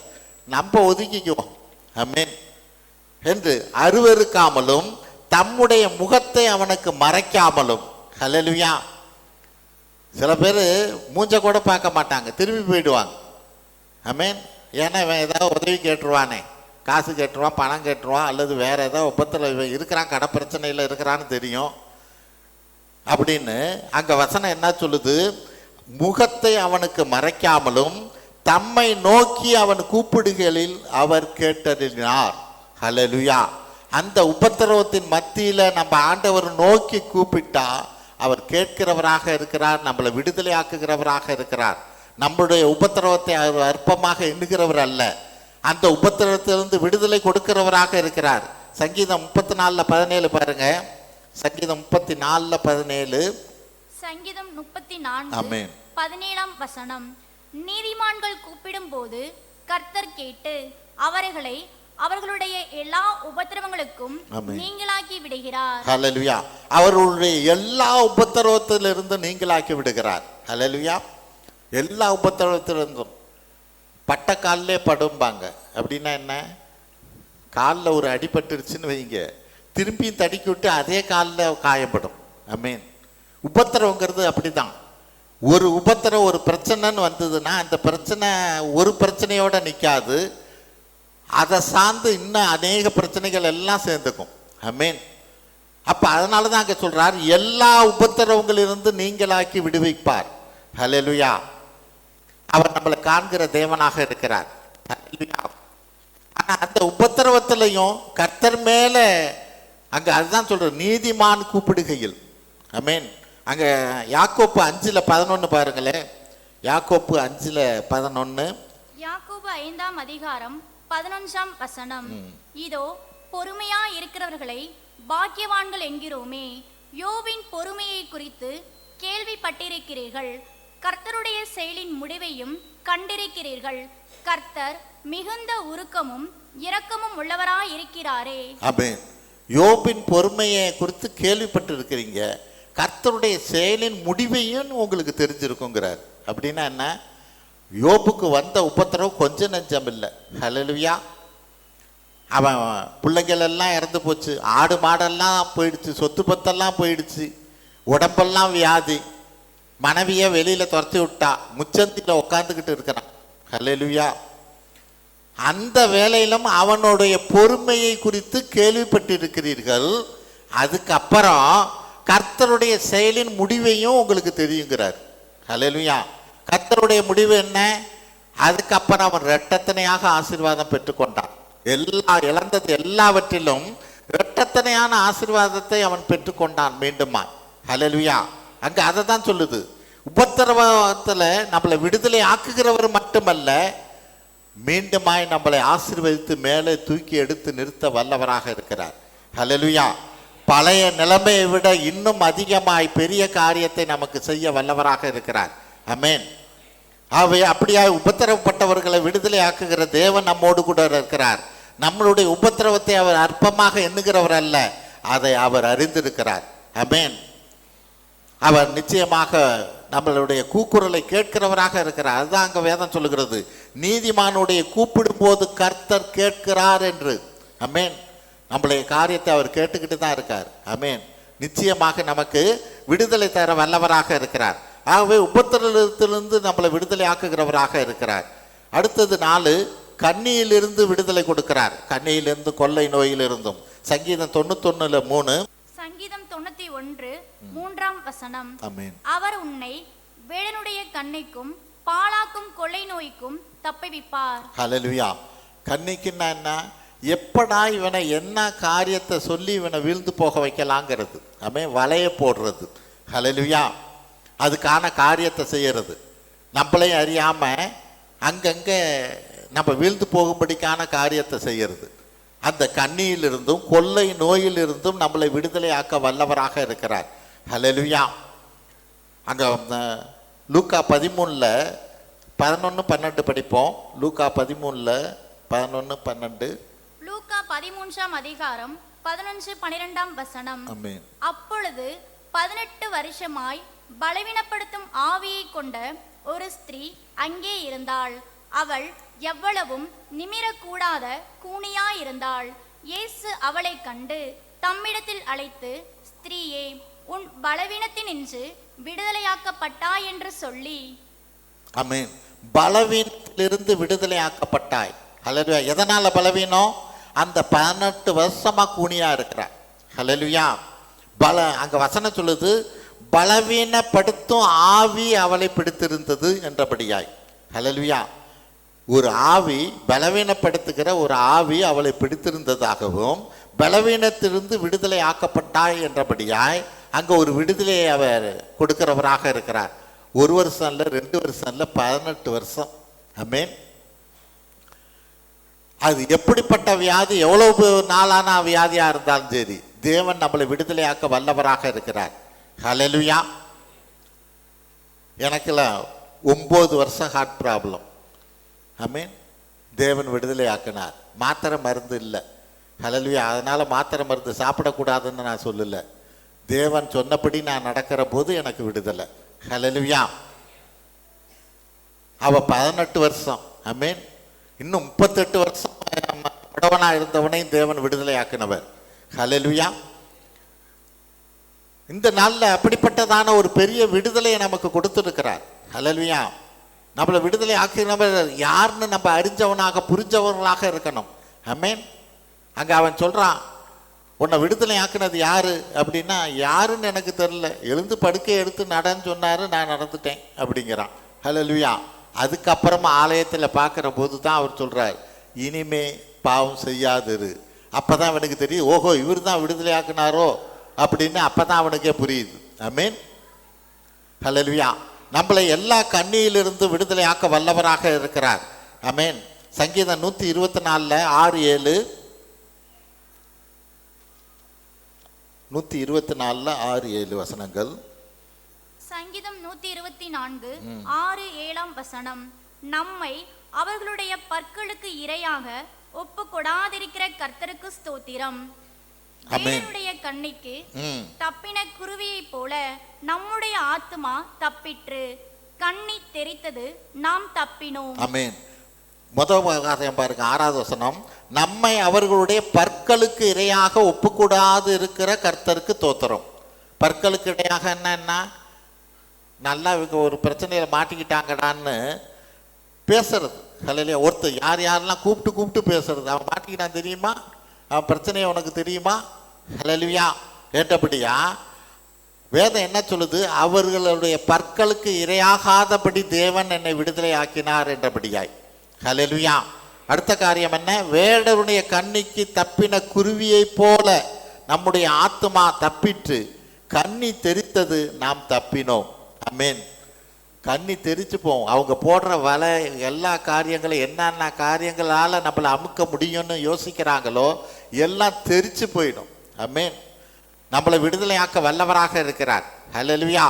நம்ம ஒதுக்கிக்குவோம். ஆமென். என்று அருவருக்காமலும் தம்முடைய முகத்தை அவனுக்கு மறைக்காமலும். ஹல்லேலூயா. சில பேர் மூஞ்ச கூட பார்க்க மாட்டாங்க, திரும்பி போயிடுவாங்க. ஆமென். ஏன்னா இவன் ஏதாவது உதவி கேட்டுருவானே, காசு கேட்டுருவான், பணம் கேட்டுருவான், அல்லது வேற ஏதாவது உபத்தில் இவன் இருக்கிறான், கடை பிரச்சனையில் இருக்கிறான்னு தெரியும் அப்படின்னு. அங்கே வசனம் என்ன சொல்லுது, முகத்தை அவனுக்கு மறைக்காமலும் தம்மை நோக்கி அவன் கூப்பிடுகளில் அவர் கேட்டறினார். ஹல்லேலூயா. அந்த உபத்திரவத்தின் மத்தியில் நம்ம ஆண்டவர் நோக்கி கூப்பிட்டா அவர் கேட்கிறவராக இருக்கிறார், நம்மளை விடுதலை ஆக்குகிறவராக இருக்கிறார். நம்முடைய உபத்திரவத்தை அவர் அற்பமாக எண்ணுகிறவர் அல்ல. அந்த உபத்திரவத்திலிருந்து விடுதலை கொடுக்கிறவராக இருக்கிறார். சங்கீதம் 34:17 பாருங்க. சங்கீதம் 34:17. சங்கீதம் 34:17 வசனம். நீதிமான்கள் கூப்பிடும் போது கர்த்தர் கேட்டு அவர்களை அவர்களுடைய எல்லா உபத்திரவங்களுக்கும் நீங்களாக்கி விடுகிறார். ஹல்லேலூயா. அவர்களுடைய எல்லா உபத்திரவத்திலிருந்து நீங்களாக்கி விடுகிறார். ஹல்லேலூயா. எல்லா உபத்திரவத்திலிருந்தும். பட்ட காலிலே படும்பாங்க. அப்படின்னா என்ன? காலில் ஒரு அடிபட்டுருச்சுன்னு வைங்க, திரும்பியும் தடுக்கி விட்டு அதே காலில் காயப்படும். ஆமென். உபத்திரவங்கிறது அப்படிதான். ஒரு உபத்திரம், ஒரு பிரச்சனைன்னு வந்ததுன்னா அந்த பிரச்சனை ஒரு பிரச்சனையோட நிற்காது, அதை சார்ந்து இன்னும் அநேக பிரச்சனைகள் எல்லாம் சேர்ந்துக்கும். ஆமென். அப்போ அதனால தான் அங்கே சொல்றார், எல்லா உபத்திரவங்களிலிருந்து நீங்களாக்கி விடுவிப்பார். ஹல்லேலூயா. அவர் நம்மளை காண்கிற தேவனாக இருக்கிறார். ஹல்லேலூயா. ஆனால் அந்த உபத்திரவத்திலையும் கர்த்தர் மேலே அங்கே அதுதான் சொல்ற, நீதிமான் கூப்பிடுகையில். ஆமென். அங்கே யாக்கோப்பு 5:11 பாருங்களேன். யாக்கோப்பு 5:11. யாக்கோபு 5:11 வசனம். இதோ பொறுமையா இருக்கிறவர்களை பாக்கியவான்கள் என்கிறோமே, யோபின் பொறுமையை குறித்து கேள்விப்பட்டிருக்கிறீர்கள், கர்த்தருடைய செயலின் முடிவையும் கண்டிருக்கிறீர்கள், கர்த்தர் மிகுந்த உருக்கமும் இரக்கமும் உள்ளவராய் இருக்கிறாரே. ஆமென். யோபின் பொறுமையை குறித்து கேள்விப்பட்டிருக்கிறீங்க, கர்த்தருடைய செயலின் முடிவையும் உங்களுக்கு தெரிஞ்சிருக்குங்கிறார். அப்படின்னா என்ன? யோபுக்கு வந்த உபத்திரவு கொஞ்சம் நெஞ்சம் இல்லை. ஹல்லேலூயா. அவன் பிள்ளைங்கள் எல்லாம் இறந்து போச்சு, ஆடு மாடெல்லாம் போயிடுச்சு, சொத்து பத்தெல்லாம் போயிடுச்சு, உடம்பெல்லாம் வியாதி, மனைவியை வெளியில துரத்தி விட்டா, முச்சந்தில உட்காந்துக்கிட்டு இருக்கிறான். ஹல்லேலூயா. அந்த வேலையிலும் அவனுடைய பொறுமையை குறித்து கேள்விப்பட்டிருக்கிறீர்கள், அதுக்கப்புறம் கர்த்தருடைய செயலின் முடிவையும் உங்களுக்கு தெரியுங்கிறார். ஹல்லேலூயா. கர்த்தருடைய முடிவு என்ன? அதுக்கப்புறம் அவன் இரட்டத்தனையாக ஆசீர்வாதம் பெற்றுக்கொண்டான். எல்லா இழந்தது எல்லாவற்றிலும் இரட்டத்தனையான ஆசீர்வாதத்தை அவன் பெற்றுக்கொண்டான் மீண்டுமா. ஹல்லேலூயா. அங்க அதை தான் சொல்லுது. உபத்திரவத்தில் நம்மளை விடுதலை ஆக்குகிறவர் மட்டுமல்ல, மீண்டுமாய் நம்மளை ஆசீர்வதித்து மேலே தூக்கி எடுத்து நிறுத்த வல்லவராக இருக்கிறார். ஹல்லேலூயா. பழைய நிலைமையை விட இன்னும் அதிகமாய் பெரிய காரியத்தை நமக்கு செய்ய வல்லவராக இருக்கிறார். ஆமென். ஆகவே அப்படியாய் உபத்திரவப்பட்டவர்களை விடுதலை ஆக்குகிற தேவன் நம்மோடு கூட இருக்கிறார். நம்மளுடைய உபத்திரவத்தை அவர் அற்பமாக எண்ணுகிறவர் அல்ல, அதை அவர் அறிந்திருக்கிறார். ஆமென். அவர் நிச்சயமாக நம்மளுடைய கூக்குரலை கேட்கிறவராக இருக்கிறார். அதுதான் அங்கே வேதம் சொல்லுகிறது, நீதிமானுடைய கூப்பிடும் போது கர்த்தர் கேட்கிறார் என்று. ஆமென். நம்மளுடைய காரியத்தை அவர் கேட்டுக்கிட்டு தான் இருக்கார். ஆமென். நிச்சயமாக நமக்கு விடுதலை தர வல்லவராக இருக்கிறார். ஆகவே உபத்திரவத்திலிருந்து நம்மளை விடுதலை ஆக்குகிறவராக இருக்கிறார். அடுத்தது 4, கண்ணியிலிருந்து விடுதலை கொடுக்கிறார். கண்ணியிலிருந்து, கொள்ளை நோயிலிருந்தும். சங்கீதம் 91:3. சங்கீதம் 91:3 வசனம். ஆமென். அவர் உன்னை வேடனுடைய கண்ணைக்கும் பாழாக்கும் கொள்ளை நோய்க்கும் தப்புவிப்பார். ஹல்லேலூயா. கண்ணிக்குன்னா என்ன? எப்படா இவனை என்ன காரியத்தை சொல்லி இவனை வீழ்ந்து போக வைக்கலாங்கிறது. ஆமென். வலைய போடுறது. ஹல்லேலூயா. அதுக்கான காரியத்தை செய்யறது. நம்மளையும் அறியாம அங்கங்கே நம்ம வீழ்ந்து போகும்படிக்கான காரியத்தை செய்யறது. அந்த கண்ணியிலிருந்தும் கொள்ளை நோயிலிருந்தும் நம்மளை விடுதலை ஆக்க வல்லவராக இருக்கிறார். ஹல்லேலூயா. அங்கே லூக்கா 13:11-12 படிப்போம். லூக்கா 13:11-12. லூக்கா 13:11 வசனம். ஆமென். அப்பொழுது 18 வருஷமாய் பலவீனப்படுத்தும் ஆவியை கொண்ட ஒரு ஸ்திரீ அங்கே இருந்தாள். அவள் எவ்வளவும் நிமிரக்கூடாத கூனியாயிருந்தாள். இயேசு அவளை கண்டு தம்மிடத்தில் அழைத்து, ஸ்திரீயே, உன் பலவீனத்தினின்று விடுதலையாக்கப்பட்டாய் என்று சொல்லி. ஆமென். பலவீனத்திலிருந்து விடுதலையாக்கப்பட்டாய். ஹல்லேலூயா. எதனால பலவீனம்? அந்த 18 வருஷமா கூனியா இருக்கிறார். ஹல்லேலூயா. அங்க வசனம் சொல்லுது, பலவீனப்படுத்தும் ஆவி அவளை பிடித்திருந்தது என்றபடியாய். ஹல்லேலூயா. ஒரு ஆவி, பலவீனப்படுத்துகிற ஒரு ஆவி அவளை பிடித்திருந்ததாகவும் பலவீனத்திலிருந்து விடுதலை ஆக்கப்பட்டாய் என்றபடியாய் அங்க ஒரு விடுதலையை அவர் கொடுக்கிறவராக இருக்கிறார். 1 வருஷம் இல்லை, 2 வருஷம் இல்லை, 18 வருஷம். ஆமென். அது எப்படிப்பட்ட வியாதி, எவ்வளவு நாளான வியாதியா இருந்தாலும் சரி, தேவன் நம்மளை விடுதலையாக்க வல்லவராக இருக்கிறார். ஹல்லேலூயா. எனக்குலாம் 9 வருஷம் ஹார்ட் ப்ராப்ளம். ஆமென். தேவன் விடுதலையாக்கினார். மாத்திரை மருந்து இல்லை. ஹல்லேலூயா. அதனால மாத்திரை மருந்து சாப்பிடக்கூடாதுன்னு நான் சொல்லலை. தேவன் சொன்னபடி நான் நடக்கிற போது எனக்கு விடுதலை. ஹல்லேலூயா. அவ 18 வருஷம். ஆமென். இன்னும் 38 வருஷம் உடவனா இருந்தவனையும் தேவன் விடுதலையாக்கினவர். ஹல்லேலூயா. இந்த நாளில் அப்படிப்பட்டதான ஒரு பெரிய விடுதலையை நமக்கு கொடுத்துருக்கிறார். ஹல்லேலூயா. நம்மளை விடுதலை ஆக்கினவர் யாருன்னு நம்ம அறிஞ்சவனாக புரிஞ்சவர்களாக இருக்கணும். ஆமென். அங்கே அவன் சொல்கிறான், உன்னை விடுதலை ஆக்கினது யாரு அப்படின்னா, யாருன்னு எனக்கு தெரில, எழுந்து படுக்கை எடுத்து நடன்னு சொன்னார், நான் நடந்துட்டேன் அப்படிங்கிறான். ஹல்லேலூயா. அதுக்கப்புறமா ஆலயத்தில் பார்க்குற போது தான் அவர் சொல்கிறார், இனிமே பாவம் செய்யாதிரு. அப்போ தான் அவனுக்கு தெரியும், ஓஹோ இவர் தான் விடுதலை ஆக்கினாரோ அப்படின்னு. அப்போ தான் அவனுக்கே புரியுது. ஆமென். ஹல்லேலூயா. நம்மளை எல்லா கண்ணியிலிருந்து விடுதலை ஆக்க வல்லவராக இருக்கிறார். ஆமென். சங்கீதம் 124 6 7 124 6 7 வசனங்கள். சங்கீதம் 124 6 7 வசனம். நம்மை அவர்களுடைய பற்களுக்கு இரையாக ஒப்பு கொடாதிருக்கிற கர்த்தருக்கு ஸ்தோத்திரம். தேவனுடைய கண்ணிக்கு தப்பின குருவியை போல நம்முடைய ஆத்துமா தப்பிற்று. கண்ணி தெரித்தது, நாம் தப்பினோம். ஆமென். முதல் வார்த்தை பாருங்க, 6வது வசனம். நம்மை அவர்களுடைய பற்களுக்கு இரையாக ஒப்புக்கூடாது இருக்கிற கர்த்தருக்கு தோத்திரம். பற்களுக்கு இரையாக என்ன, நல்லா இவங்க ஒரு பிரச்சனையில் மாட்டிக்கிட்டாங்கடான்னு பேசுறது. ஹல்லேலூயா. ஒருத்தர் யார் யாரெல்லாம் கூப்பிட்டு பேசுறது. அவன் மாட்டிக்கிட்டான் தெரியுமா, அவன் பிரச்சனையை உனக்கு தெரியுமா? ஹல்லேலூயா. ஏற்றபடியா வேதம் என்ன சொல்லுது? அவர்களுடைய பற்களுக்கு இரையாகாதபடி தேவன் என்னை விடுதலை ஆக்கினார் என்றபடியாய். ஹல்லேலூயா. அடுத்த காரியம் என்ன? வேடருடைய கண்ணிக்கு தப்பின குருவியை போல நம்முடைய ஆத்துமா தப்பிற்று. கண்ணி தெரித்தது, நாம் தப்பினோம். ஆமென். கண்ணி தெரிச்சு போவோம். அவங்க போடுற வலை எல்லா காரியங்களும் என்னென்ன காரியங்களால் நம்மளை அமுக்க முடியும்னு யோசிக்கிறாங்களோ எல்லாம் தெரிச்சு போயிடும். ஆமென். நம்மளை விடுதலை ஆக்க வல்லவராக இருக்கிறார். ஹல்லேலூயா.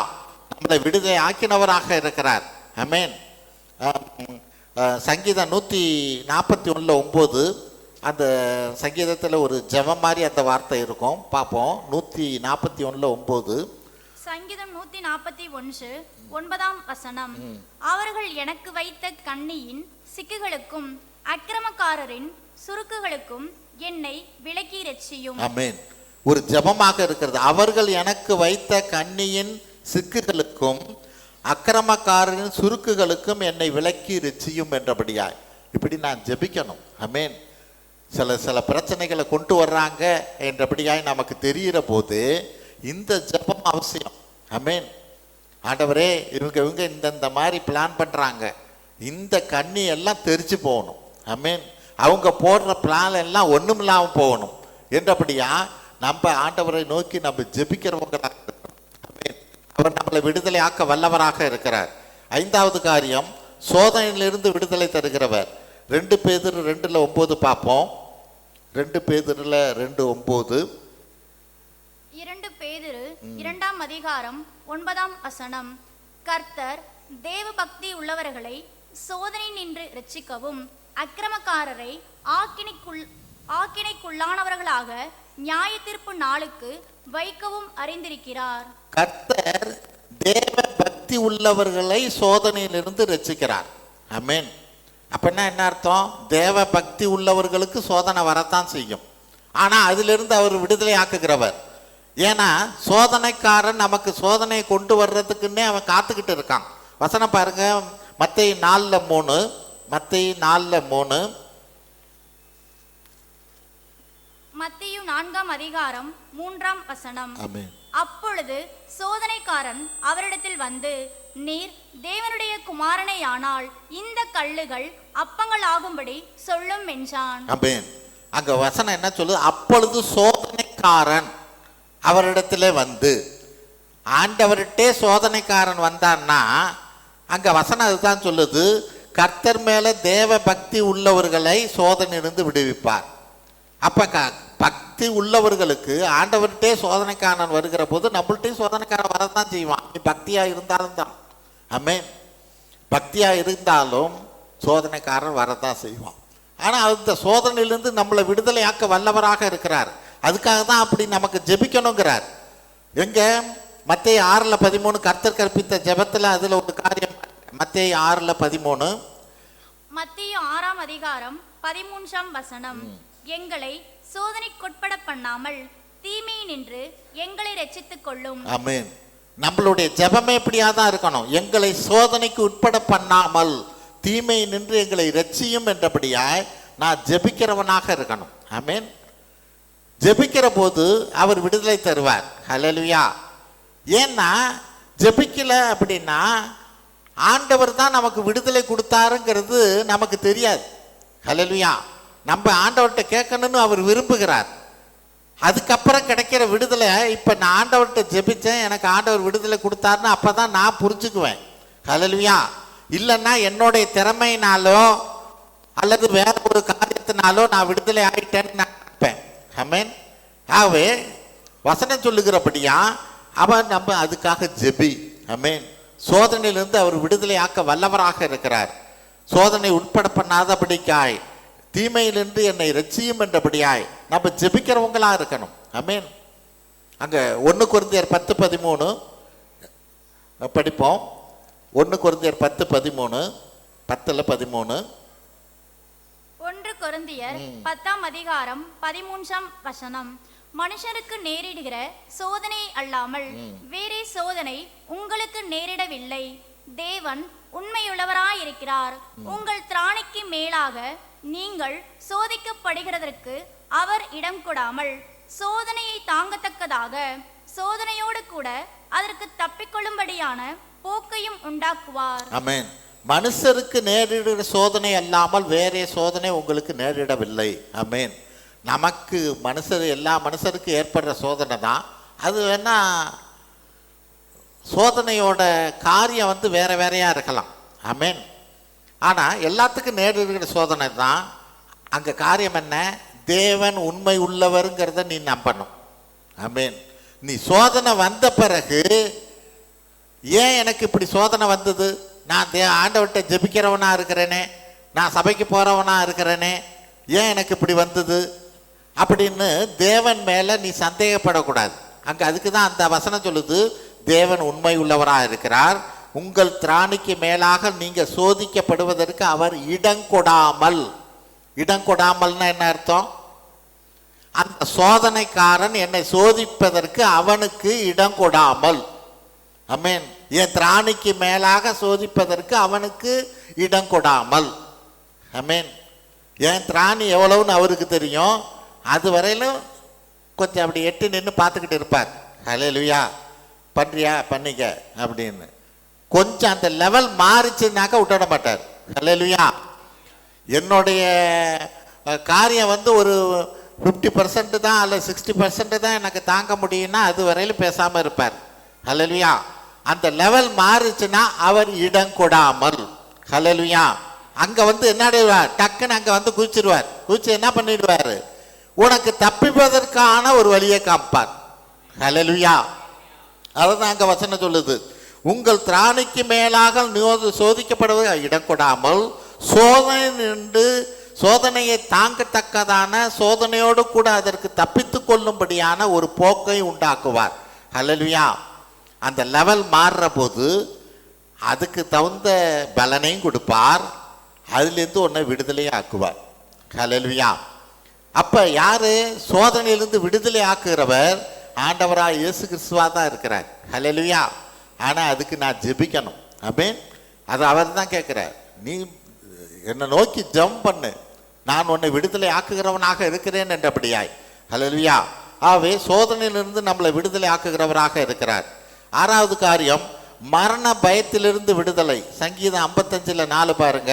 நம்மளை விடுதலை ஆக்கினவராக இருக்கிறார். ஆமென். சங்கீதம் 141 9 அந்த சங்கீதத்தில் ஒரு ஜெபம் மாதிரி அந்த வார்த்தை இருக்கும். பார்ப்போம். 141 9. சங்கீதம் 141 9 வசனம். அவர்கள் எனக்கு வைத்த கண்ணியின் சிக்குகளுக்கும் அக்கிரமக்காரரின் சுருக்குகளுக்கும் என்னை விலக்கி ரட்சியும். ஆமென். ஒரு ஜெபமாக இருக்கிறது. அவர்கள் எனக்கு வைத்த கண்ணியின் சிக்குகளுக்கும் அக்கிரமக்காரரின் சுருக்குகளுக்கும் என்னை விலக்கி ரட்சியும் என்றபடியாய். இப்படி நான் ஜெபிக்கணும். ஆமென். சில பிரச்சனைகளை கொண்டு வர்றாங்க என்றபடியாய் நமக்கு தெரிகிற போது இந்த ஜெபம் அவசியம். ஆமென். ஆண்டவரே, இவங்க இந்த மாதிரி பிளான் பண்ணுறாங்க, இந்த கண்ணி எல்லாம் தெரிச்சு போகணும். ஆமென். அவங்க போடுற பிளான் எல்லாம் ஒன்றும் இல்லாமல் போகணும் என்றபடியா நம்ம ஆண்டவரை நோக்கி நம்ம ஜெபிக்கிறவங்களாக இருக்கிறோம். ஆமென். அவர் நம்மளை விடுதலை ஆக்க வல்லவராக இருக்கிறார். 5வது காரியம், சோதனையிலிருந்து விடுதலை தருகிறவர். 2 பேதுரு 2:9 பார்ப்போம். 2 பேதுரு 2:9. 2 பேதுரு 2 அதிகாரம் 9 வசனம். கர்த்தர் தேவ பக்தி உள்ளவர்களை சோதனை நின்று ரட்சிக்கவும் அக்கிரமக்காரரை ஆக்கினைக்குள்ளானவர்களாக நியாய தீர்ப்பு நாளுக்கு வைக்கவும் அறிந்திருக்கிறார். கர்த்தர் தேவ பக்தி உள்ளவர்களை சோதனையிலிருந்து ரட்சிக்கிறார். ஆமென். அப்படின்னா என்ன அர்த்தம்? தேவ பக்தி உள்ளவர்களுக்கு சோதனை வரத்தான் செய்யும். ஆனால் அதிலிருந்து அவர் விடுதலை ஆக்குகிறவர். ஏன்னா சோதனைக்காரன் நமக்கு சோதனையை கொண்டு வர்றதுக்குன்னே அவன் காத்துக்கிட்டு இருக்கான். வசனம் பாருங்க, மத்தேயு 4:3. மத்தேயு 4:3. மத்தேயு 4 அதிகாரம் 3 வசனம். ஆமென். அப்பொழுது சோதனைக்காரன் அவரிடத்தில் வந்து, நீர் தேவனுடைய குமாரனேயானால் இந்த கல்லுகள் அப்பங்கள் ஆகும்படி சொல்லும் என்றான். ஆமென். அங்க வசனம் என்ன சொல்லுது? அப்பொழுது சோதனைக்காரன் அவரிடத்துல வந்து, ஆண்டவர்கிட்டே சோதனைக்காரன் வந்தான்னா அங்க வசனம் அதுதான் சொல்லுது. கர்த்தர் மேல தேவ பக்தி உள்ளவர்களை சோதனையிலிருந்து விடுவிப்பார். அப்ப பக்தி உள்ளவர்களுக்கு ஆண்டவர்கிட்டே சோதனைக்காரன் வருகிற போது நம்மள்ட்டையும் சோதனைக்காரன் வரதான் செய்வான். நீ பக்தியா இருந்தாலும் தான். ஆமென். பக்தியா இருந்தாலும் சோதனைக்காரன் வரதான் செய்வான். ஆனால் அந்த சோதனையிலிருந்து நம்மளை விடுதலையாக்க வல்லவராக இருக்கிறார். அதுக்காக தான் அப்படி நமக்கு ஜெபிக்கணுங்கிறார். எங்க மத்தேயு 6:13 கர்த்தர் கற்பித்த ஜெபத்தில் அதில் ஒரு காரியம். மத்தேயு 6:13. மத்தேயு 6ஆம் அதிகாரம் 13ஆம் வசனம். எங்களை சோதனைக்குட்பட பண்ணாமல் தீமையை நின்று எங்களை ரட்சித்துக் கொள்ளும். ஆமென். நம்மளுடைய ஜெபமே எப்படியா தான் இருக்கணும். எங்களை சோதனைக்கு உட்பட பண்ணாமல் தீமை நின்று எங்களை ரட்சியும் என்றபடியாய் நான் ஜெபிக்கிறவனாக இருக்கணும். ஆமென். ஜெபிக்கிற போது அவர் விடுதலை தருவார். ஹல்லேலூயா. ஏன்னா ஜெபிக்கல அப்படின்னா ஆண்டவர் தான் நமக்கு விடுதலை கொடுத்தாருங்கிறது நமக்கு தெரியாது. ஹல்லேலூயா. நம்ம ஆண்டவர்கிட்ட கேட்கணும்னு அவர் விரும்புகிறார். அதுக்கப்புறம் கிடைக்கிற விடுதலை, இப்போ நான் ஆண்டவர்கிட்ட ஜெபிச்சேன், எனக்கு ஆண்டவர் விடுதலை கொடுத்தாருன்னு அப்போ தான் நான் புரிஞ்சுக்குவேன். ஹல்லேலூயா. இல்லைன்னா என்னுடைய திறமையினாலோ அல்லது வேற ஒரு காரியத்தினாலோ நான் விடுதலை ஆகிட்டேன்னு நான் நினைப்பேன். ஆமென். ஆகவே வசனம் சொல்லுகிறபடியா அவன் நம்ம அதுக்காக ஜெபி. ஆமென். சோதனையிலிருந்து அவர் விடுதலை ஆக்க வல்லவராக இருக்கிறார். சோதனை உட்பட பண்ணாதபடிக்காய் தீமையிலிருந்து என்னை ரட்சியும் என்றபடியாய் நம்ம ஜெபிக்கிறவங்களா இருக்கணும். ஆமென். அங்க 1 கொரிந்தியர் 10:13 படிப்போம். 1 கொரிந்தியர் 10:13 10:13. 1 கொரிந்தியர் 10ஆம் அதிகாரம் 13ஆம் வசனம். மனுஷருக்கு நேரிடுகிற சோதனை அல்லாமல் வேறே சோதனை உங்களுக்கு நேரிடவில்லை. தேவன் உண்மையுள்ளவராயிருக்கிறார். உங்கள் திராணிக்கு மேலாக நீங்கள் சோதிக்கப்படுகிறதற்கு அவர் இடம் கொடாமல் சோதனையை தாங்கத்தக்கதாக சோதனையோடு கூட அதற்கு தப்பிக்கொள்ளும்படியான போக்கையும் உண்டாக்குவார். ஆமென். மனுஷருக்கு நேரிடுகிற சோதனை அல்லாமல் வேறே சோதனை உங்களுக்கு நேரிடவில்லை. ஆமென். நமக்கு எல்லா மனுஷருக்கு ஏற்படுற சோதனை தான். அது வேணா சோதனையோட காரியம் வேற வேறையா இருக்கலாம். ஆமென். ஆனால் எல்லாத்துக்கும் நேரிடுகிற சோதனை தான். அங்கே காரியம் என்ன? தேவன் உண்மை உள்ளவருங்கிறத நீ நம்பணும். ஆமென். நீ சோதனை வந்த பிறகு ஏன் எனக்கு இப்படி சோதனை வந்தது, நான் ஆண்டவர்கிட்ட ஜெபிக்கிறவனா இருக்கிறேனே, நான் சபைக்கு போகிறவனா இருக்கிறேனே, ஏன் எனக்கு இப்படி வந்தது அப்படின்னு தேவன் மேலே நீ சந்தேகப்படக்கூடாது. அங்கே அதுக்கு தான் அந்த வசனம் சொல்லுது, தேவன் உண்மை உள்ளவராக இருக்கிறார். உங்கள் திராணிக்கு மேலாக நீங்கள் சோதிக்கப்படுவதற்கு அவர் இடங்கொடாமல். இடங்கொடாமல்னா என்ன அர்த்தம்? அந்த சோதனைக்காரன் என்னை சோதிப்பதற்கு அவனுக்கு இடங்கொடாமல். ஆமென். என் திராணிக்கு மேலாக சோதிப்பதற்கு அவனுக்கு இடங்கொடாமல். ஆமென். என் திராணி எவ்வளவுன்னு அவருக்கு தெரியும். அது வரையிலும் கொஞ்சம் அப்படி எட்டி நின்று பார்த்துக்கிட்டு இருப்பார். ஹல்லேலூயா. பண்றியா பண்ணிக்க அப்படின்னு. கொஞ்சம் அந்த லெவல் மாறிச்சுனாக்கா விட்டுட மாட்டார். ஹல்லேலூயா. என்னுடைய காரியம் ஒரு 50% தான் அல்ல 60% தான் எனக்கு தாங்க முடியும்னா அது வரையிலும் பேசாமல் இருப்பார். ஹல்லேலூயா. அந்த லெவல் மாறிச்சுன்னா அவர் இடம் கொடாமல். ஹல்லேலூயா. அங்கே என்னடுவார், டக்குன்னு அங்கே குதிச்சிருவார். குதிச்சு என்ன பண்ணிடுவார், உனக்கு தப்பிப்பதற்கான ஒரு வழியை காப்பார். ஹல்லேலூயா. அதுதான் அங்கே வசனம் சொல்லுது, உங்கள் திராணிக்கு மேலாக சோதிக்கப்படுவது இடம் கொடாமல் சோதனை நின்று சோதனையை தாங்கத்தக்கதான சோதனையோடு கூட அதற்கு தப்பித்து கொள்ளும்படியான ஒரு போக்கை உண்டாக்குவார். ஹல்லேலூயா. அந்த லெவல் மாறுற போது அதுக்கு தகுந்த பலனையும் கொடுப்பார். அதுலேருந்து ஒன்றை விடுதலையும் ஆக்குவார். ஹல்லேலூயா. அப்போ யாரு சோதனையிலிருந்து விடுதலை ஆக்குகிறவர்? ஆண்டவராக இயேசு கிறிஸ்துவா தான் இருக்கிறார். ஹல்லேலூயா. ஆனால் அதுக்கு நான் ஜெபிக்கணும். ஆமென். அது அவர் தான் கேட்குறார், நீ என்னை நோக்கி ஜெபம் பண்ணு, நான் உன்னை விடுதலை ஆக்குகிறவனாக இருக்கிறேன் என்றபடியாய். ஹல்லேலூயா. ஆகவே சோதனையிலிருந்து நம்மளை விடுதலை ஆக்குகிறவராக இருக்கிறார். 6வது காரியம், மரண பயத்திலிருந்து விடுதலை. சங்கீதம் 55:4 பாருங்க.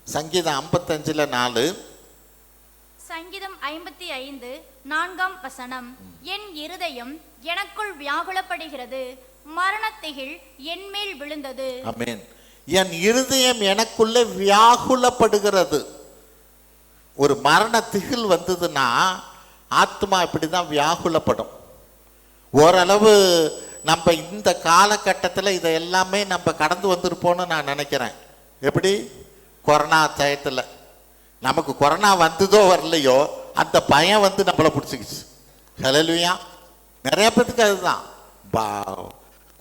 சங்கீதம் 55:4. சங்கீதம் 55:4ஆம் வசனம். என் இருதயம் எனக்குள் வியாகுலப்படுகிறது, மரணத்திகில் என் மேல் விழுந்தது. ஆமென். என் இருதயம் எனக்குள்ளே வியாகுலப்படுகிறது. ஒரு மரண திகில் வந்ததுன்னா ஆத்மா இப்படி தான் வியாகுலப்படும். ஓரளவு நம்ம இந்த காலகட்டத்தில் இதை எல்லாமே நம்ம கடந்து வந்திருப்போம்னு நான் நினைக்கிறேன். எப்படி? கொரோனா டயத்தில் நமக்கு கொரோனா வந்ததோ வரலையோ அந்த பயம் வந்து நம்மளை பிடிச்சிக்கிச்சு. ஹல்லேலூயா. நிறைய பேருக்கு அதுதான்.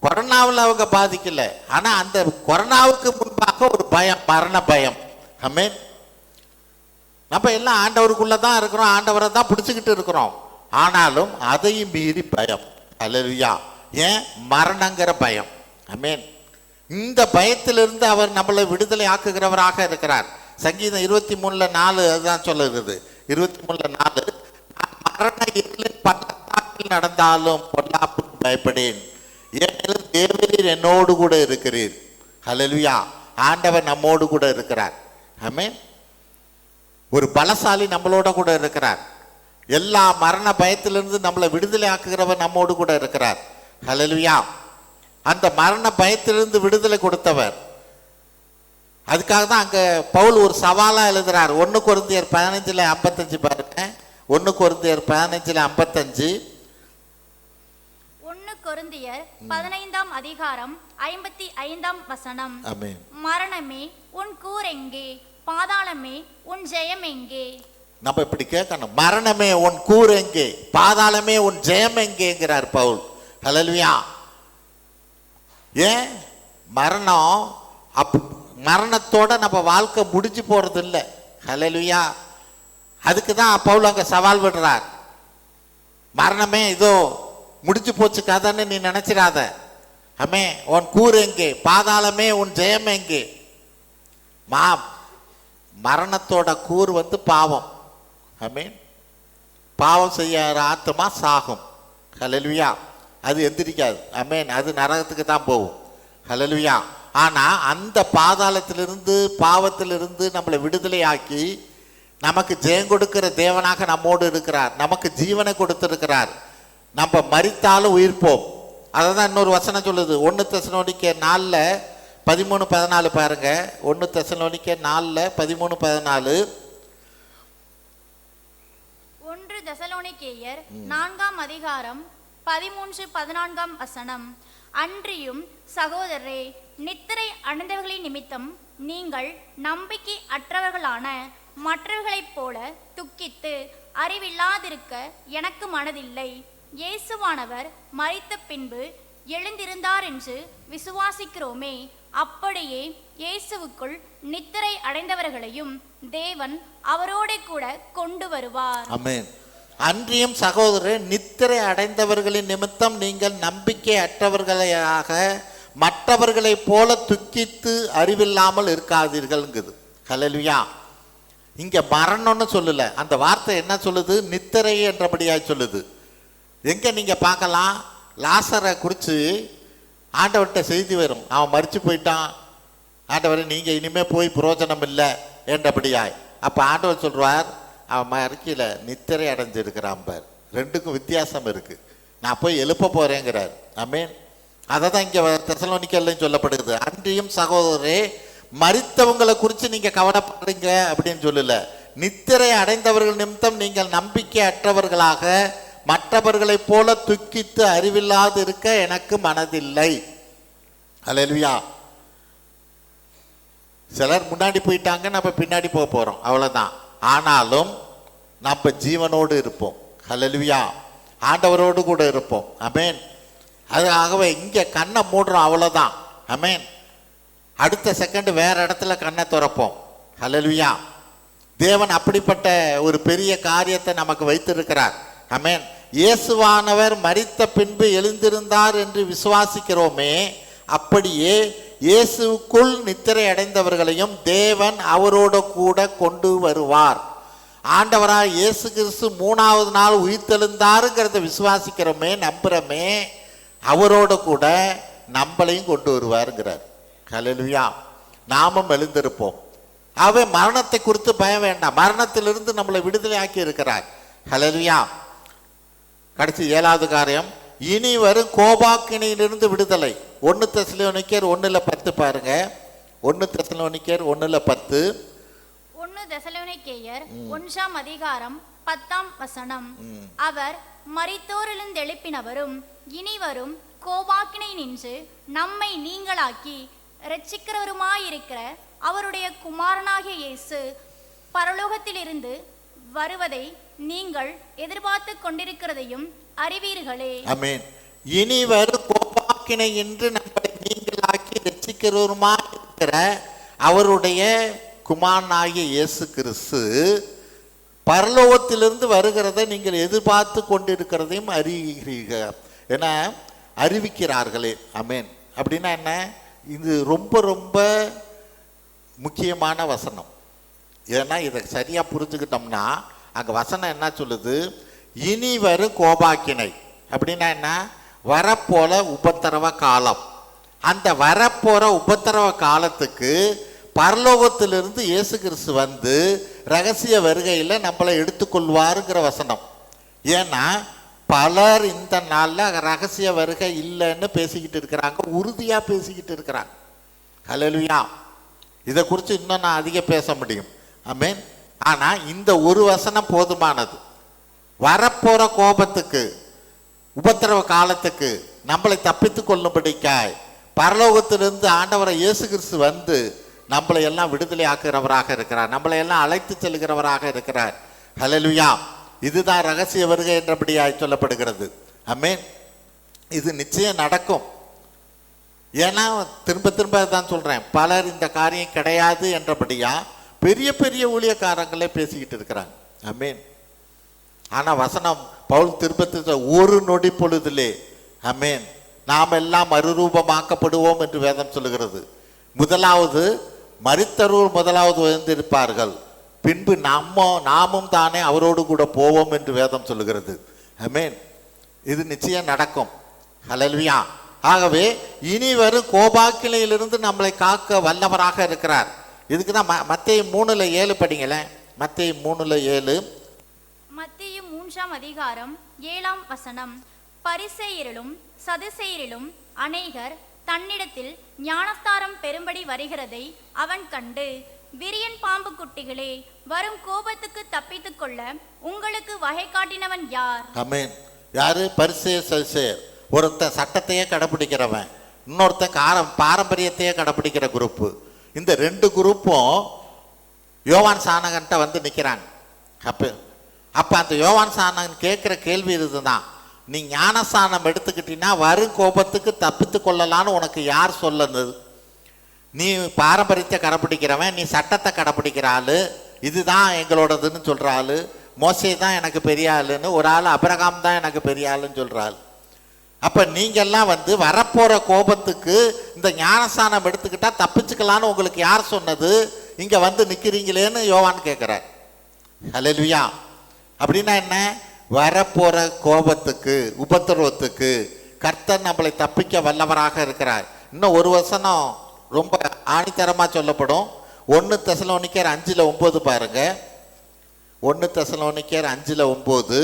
கொரோனாவில் அவங்க பாதிக்கல, ஆனால் அந்த கொரோனாவுக்கு முன்பாக ஒரு பயம், மரண பயம். ஆமென். நம்ம எல்லாம் ஆண்டவருக்குள்ள தான் இருக்கிறோம், ஆண்டவரை தான் பிடிச்சிக்கிட்டு இருக்கிறோம். ஆனாலும் அதையும் மீறி பயம். ஹல்லேலூயா. ஏன்? மரணங்கிற பயம். ஆமென். இந்த பயத்திலிருந்து அவர் நம்மளை விடுதலை ஆக்குகிறவராக இருக்கிறார். சங்கீதம் 23:4 அதுதான் சொல்லுகிறது. 23:4, நான் மரண இருளின் பள்ளத்தாக்கில் நடந்தாலும் பொல்லாப்புக்கு பயப்படேன், ஏனெனில் தேவரீர் என்னோடு கூட இருக்கிறீர். ஹல்லேலூயா. ஆண்டவர் நம்மோடு கூட இருக்கிறார். ஆமென். ஒரு பலசாலி நம்மளோட கூட இருக்கிறார். எல்லா மரண பயத்திலிருந்து நம்மளை விடுதலை ஆக்குகிறவர் நம்மோடு கூட இருக்கிறார். ஹல்லேலூயா. அந்த மரண பயத்திலிருந்து விடுதலை கொடுத்தவர். அதுக்காக தான் அங்கே பவுல் ஒரு சவாலாக எழுதுறார். 1 கொரிந்தியர் 15:55 பாருங்க. 1 கொரிந்தியர் 15:55. 1 கொரிந்தியர் 15:55. ஆமென். மரணமே உன் கூர் எங்கே, பாதாளமே உன் ஜெயம் எங்கே? நம்ம இப்படி கேட்கணும். மரணமே உன் கூர் எங்கே, பாதாளமே உன் ஜெயம் எங்கேங்கிறார் பவுல். ஹல்லேலூயா. ஏன்? மரணத்தோட நம்ம வாழ்க்கை முடிஞ்சு போறது இல்லை. ஹல்லேலூயா. அதுக்கு தான் பவுல் அங்கே சவால் விடுறார். மரணமே இதோ முடிஞ்சு போச்சு கதைன்னு நீ நினைச்சிடாத. ஆமே, உன் கூர் எங்கே, பாதாளமே உன் ஜெயம் எங்கே? மரணத்தோட கூர் வந்து பாவம். ஆமென். பாவம் செய்யாத ஆத்மா சாகும். ஹல்லேலூயா. அது எந்திரிக்காது. ஆமென். அது நரகத்துக்கு தான் போகும். ஹல்லேலூயா. ஆனால் அந்த பாதாளத்திலிருந்து, பாவத்திலிருந்து நம்மளை விடுதலை ஆக்கி நமக்கு ஜெயம் கொடுக்கிற தேவனாக நம்மோடு இருக்கிறார். நமக்கு ஜீவனை கொடுத்திருக்கிறார். நம்ம மரித்தாலும் உயிர்ப்போம். அதை தான் இன்னொரு வசனம் சொல்லுது. 1 தெசலோனிக்கேயர் 4:13-14 பாருங்க. 1 தெசலோனிக்கேயர் 4:13-14. 1 தெசலோனிக்கேயர் 4:13-14. அன்றியும் சகோதரரே, நித்திரை அடைந்தவர்களின் நிமித்தம் நீங்கள் நம்பிக்கை அற்றவர்களான மற்றவர்களைப் போல துக்கித்து அறிவில்லாதிருக்க எனக்கு மனதில்லை. இயேசுவானவர் மரித்த பின்பு எழுந்திருந்தார் என்று விசுவாசிக்கிறோமே, அப்படியே இயேசுவுக்குள் நித்திரை அடைந்தவர்களையும் தேவன் அவரோட கூட கொண்டு வருவார். ஆமென். அன்றியும் சகோதரர், நித்திரை அடைந்தவர்களின் நிமித்தம் நீங்கள் நம்பிக்கை அற்றவர்களாக மற்றவர்களைப் போல துக்கித்து அறிவில்லாமல் இருக்காதீர்கள்ங்குது. ஹல்லேலூயா. இங்க மரணம்னு சொல்லல, அந்த வார்த்தை என்ன சொல்லுது? நித்திரை என்றபடியாய் சொல்லுது. எங்க நீங்க பார்க்கலாம், லாசரை குறித்து ஆண்டவர்கிட்ட செய்தி வரும். அவன் மரிச்சு போயிட்டான், ஆண்டவரை நீங்க இனிமே போய் பிரயோஜனம் இல்லை என்றபடியாய். அப்ப ஆண்டவர் சொல்றார், அவன் மறிக்கல, நித்திரை அடைஞ்சிருக்கிறான் பார். ரெண்டுக்கும் வித்தியாசம் இருக்கு. நான் போய் எழுப்ப போறேங்கிறார். ஆமென். அதை தான் இங்கே தெசலோனிக்கேயர்லையும் சொல்லப்படுது. அன்றியும் சகோதரரே, மரித்தவங்களை குறித்து நீங்க கவலைப்படுறீங்க அப்படின்னு சொல்லல. நித்திரை அடைந்தவர்கள் நிமித்தம் நீங்கள் நம்பிக்கை அற்றவர்களாக மற்றவர்களைப் போல துக்கித்து அறிவில்லாது இருக்க எனக்கு மனதில்லை. ஹல்லேலூயா. சிலர் முன்னாடி போயிட்டாங்க, நம்ம பின்னாடி போக போறோம், அவ்வளவுதான். ஆனாலும் நம்ம ஜீவனோடு இருப்போம். ஹல்லேலூயா. ஆண்டவரோடு கூட இருப்போம். ஆமென். அதுக்காகவே இங்கே கண்ணை மூடுறோம், அவ்வளோதான். ஆமென். அடுத்த செகண்ட் வேற இடத்துல கண்ணை திறப்போம். ஹல்லேலூயா. தேவன் அப்படிப்பட்ட ஒரு பெரிய காரியத்தை நமக்கு வைத்திருக்கிறார். ஆமென். இயேசுவானவர் மரித்த பின்பு எழுந்திருந்தார் என்று விசுவாசிக்கிறோமே, அப்படியே இயேசுக்குள் நித்திரை அடைந்தவர்களையும் தேவன் அவரோட கூட கொண்டு வருவார். ஆண்டவராக இயேசு கிறிஸ்து 3ஆவது நாள் உயிர்த்தெழுந்தாருங்கிறத விசுவாசிக்கிறோமே, நம்புறோமே, அவரோட கூட நம்மளையும் கொண்டு வருவாருங்கிறார். ஹல்லேலூயா. நாமும் எழுந்திருப்போம். ஆகவே மரணத்தை குறித்து பயம் வேண்டாம். மரணத்திலிருந்து நம்மளை விடுதலை ஆக்கி இருக்கிறார். ஹல்லேலூயா. கடைசி 7வது காரியம், இனி வரும் கோபாக்கினியிலிருந்து விடுதலை. 1 தெசலோனிக்கேயர் 1:10 பாருங்க. 1 தெசலோனிக்கேயர் 1:10. 1 தெசலோனிக்கேயர் 1ஆம் அதிகாரம் 10ஆம் வசனம். அவர் மரித்தோரிலிருந்தெழுப்பினவரும் இனிவரும் கோபாக்கினை நின்று நம்மை நீங்களாக்கி இரட்சிக்கிறவருமாயிருக்கிற அவருடைய குமாரனாகிய இயேசு பரலோகத்திலிருந்து வருவதை நீங்கள் எதிர்பார்த்து கொண்டிருக்கிறதையும் அறிவீர்களே. ஆமென். இனிவரும் கோபாக்கினை என்று நம்மை நீங்களாக்கி இரட்சிக்கிறவருமாயிருக்கிற அவருடைய குமாரனாகிய இயேசு கிறிஸ்து பரலோகத்திலிருந்து வருகிறதை நீங்கள் எதிர்பார்த்து கொண்டிருக்கிறதையும் அறிகிறீர்கள் என அறிவிக்கிறார்களே. ஆமென். அப்படின்னா என்ன? இது ரொம்ப ரொம்ப முக்கியமான வசனம். ஏன்னா இதை சரியாக புரிஞ்சுக்கிட்டோம்னா அங்கே வசனம் என்ன சொல்லுது? இனி வரும் கோபாக்கினை அப்படின்னா என்ன? வரப்போல உபத்திரவ காலம். அந்த வரப்போகிற உபத்திரவ காலத்துக்கு பரலோகத்திலிருந்து இயேசு கிறிஸ்து வந்து ரகசிய வருகையில் நம்மளை எடுத்துக்கொள்வாருங்கிற வசனம். ஏன்னா பலர் இந்த நாளில் ரகசிய வருகை இல்லைன்னு பேசிக்கிட்டு இருக்கிறாங்க, உறுதியாக பேசிக்கிட்டு இருக்கிறாங்க. ஹல்லேலூயா. இதை குறித்து இன்னும் நான் அதிகம் பேச முடியும். ஆமென். ஆனால் இந்த ஒரு வசனம் போதுமானது. வரப்போகிற கோபத்துக்கு உபத்திரவ காலத்துக்கு நம்மளை தப்பித்து கொள்ளும்படிக்காய் பரலோகத்திலிருந்து ஆண்டவரை இயேசு கிறிஸ்து வந்து நம்மளை எல்லாம் விடுதலை ஆக்குகிறவராக இருக்கிறார், நம்மளை எல்லாம் அழைத்து செல்கிறவராக இருக்கிறார். ஹல்லேலூயா. இதுதான் ரகசிய வருகை என்றபடியாய் சொல்லப்படுகிறது. ஆமென். இது நிச்சயம் நடக்கும். ஏன்னா திரும்ப திரும்ப தான் சொல்கிறேன், பலர் இந்த காரியம் கிடையாது என்றபடியா பெரிய பெரிய ஊழியக்காரங்களே பேசிக்கிட்டு இருக்கிறாங்க. ஆமென். ஆனால் வசனம் பவுல் திரும்ப ஒரு நொடி பொழுதிலே ஆமென் நாம் எல்லாம் மறுரூபமாக்கப்படுவோம் என்று வேதம் சொல்லுகிறது. முதலாவது மரித்தோர் முதலாவது எழுந்திருப்பார்கள், பின்பு நாமும் தானே அவரோடு கூட போவோம் என்று வேதம் சொல்லுகிறது. ஆமென். இது நிச்சயம் நடக்கும். ஹல்லேலூயா. ஆகவே இனி வரும் கோபாக்கினையிலிருந்து நம்மளை காக்க வல்லவராக இருக்கிறார். இதுக்கு தான் மத்தேயு 3:7 படிங்களேன். மத்தேயு 3:7. மத்தேயு 3ஆம் அதிகாரம் 7ஆம் வசனம். பரிசேயரிலும் சதுசேயரிலும் அநேகர் தன்னிடத்தில் ஞானஸ்தானம் பெறும்படி வருகிறதை அவன் கண்டு, விரியன் பாம்பு குட்டிகளே, வரும் கோபத்துக்கு தப்பித்துக் கொள்ள உங்களுக்கு வகை காட்டினவன் யார்? ஆமென். யாரு? பரிசேயர் சதுசேயர். ஒருத்தன் சட்டத்தையே கடைப்பிடிக்கிறவன், இன்னொருத்தன் பாரம்பரியத்தையே கடைப்பிடிக்கிற குரூப்பு. இந்த ரெண்டு குரூப்பும் யோவான் சானகன்ட்ட வந்து நிற்கிறாங்க. அப்போ அந்த யோவான் சானகன் கேட்குற கேள்வி இதுதான், நீ ஞானஸ்தானம் எடுத்துக்கிட்டீங்கன்னா வரும் கோபத்துக்கு தப்பித்து கொள்ளலான்னு உனக்கு யார் சொல்லுது? நீ பாரம்பரியத்தை கடைப்பிடிக்கிறவன், நீ சட்டத்தை கடைப்பிடிக்கிற ஆள், இதுதான் எங்களோடதுன்னு சொல்கிற ஆள், மோசே தான் எனக்கு பெரிய ஆளுன்னு ஒரு ஆள், அபிரகாம் தான் எனக்கு பெரிய ஆளுன்னு சொல்கிற ஆள். அப்போ நீங்கள்லாம் வந்து வரப்போகிற கோபத்துக்கு இந்த ஞானஸ்தானம் எடுத்துக்கிட்டால் தப்பிச்சுக்கலான்னு உங்களுக்கு யார் சொன்னது? இங்கே வந்து நிற்கிறீங்களேன்னு யோவான் கேட்குறார். ஹல்லேலூயா. அப்படின்னா என்ன? வரப்போகிற கோபத்துக்கு உபத்திரவத்துக்கு கர்த்தர் நம்மளை தப்பிக்க வல்லவராக இருக்கிறார். இன்னும் ஒரு வசனம் ரொம்ப ஆணித்தரமாக சொல்லப்படும். 1 தெசலோனிக்கேயர் 5:9 பாருங்க. 1 தெசலோனிக்கேயர் 5:9.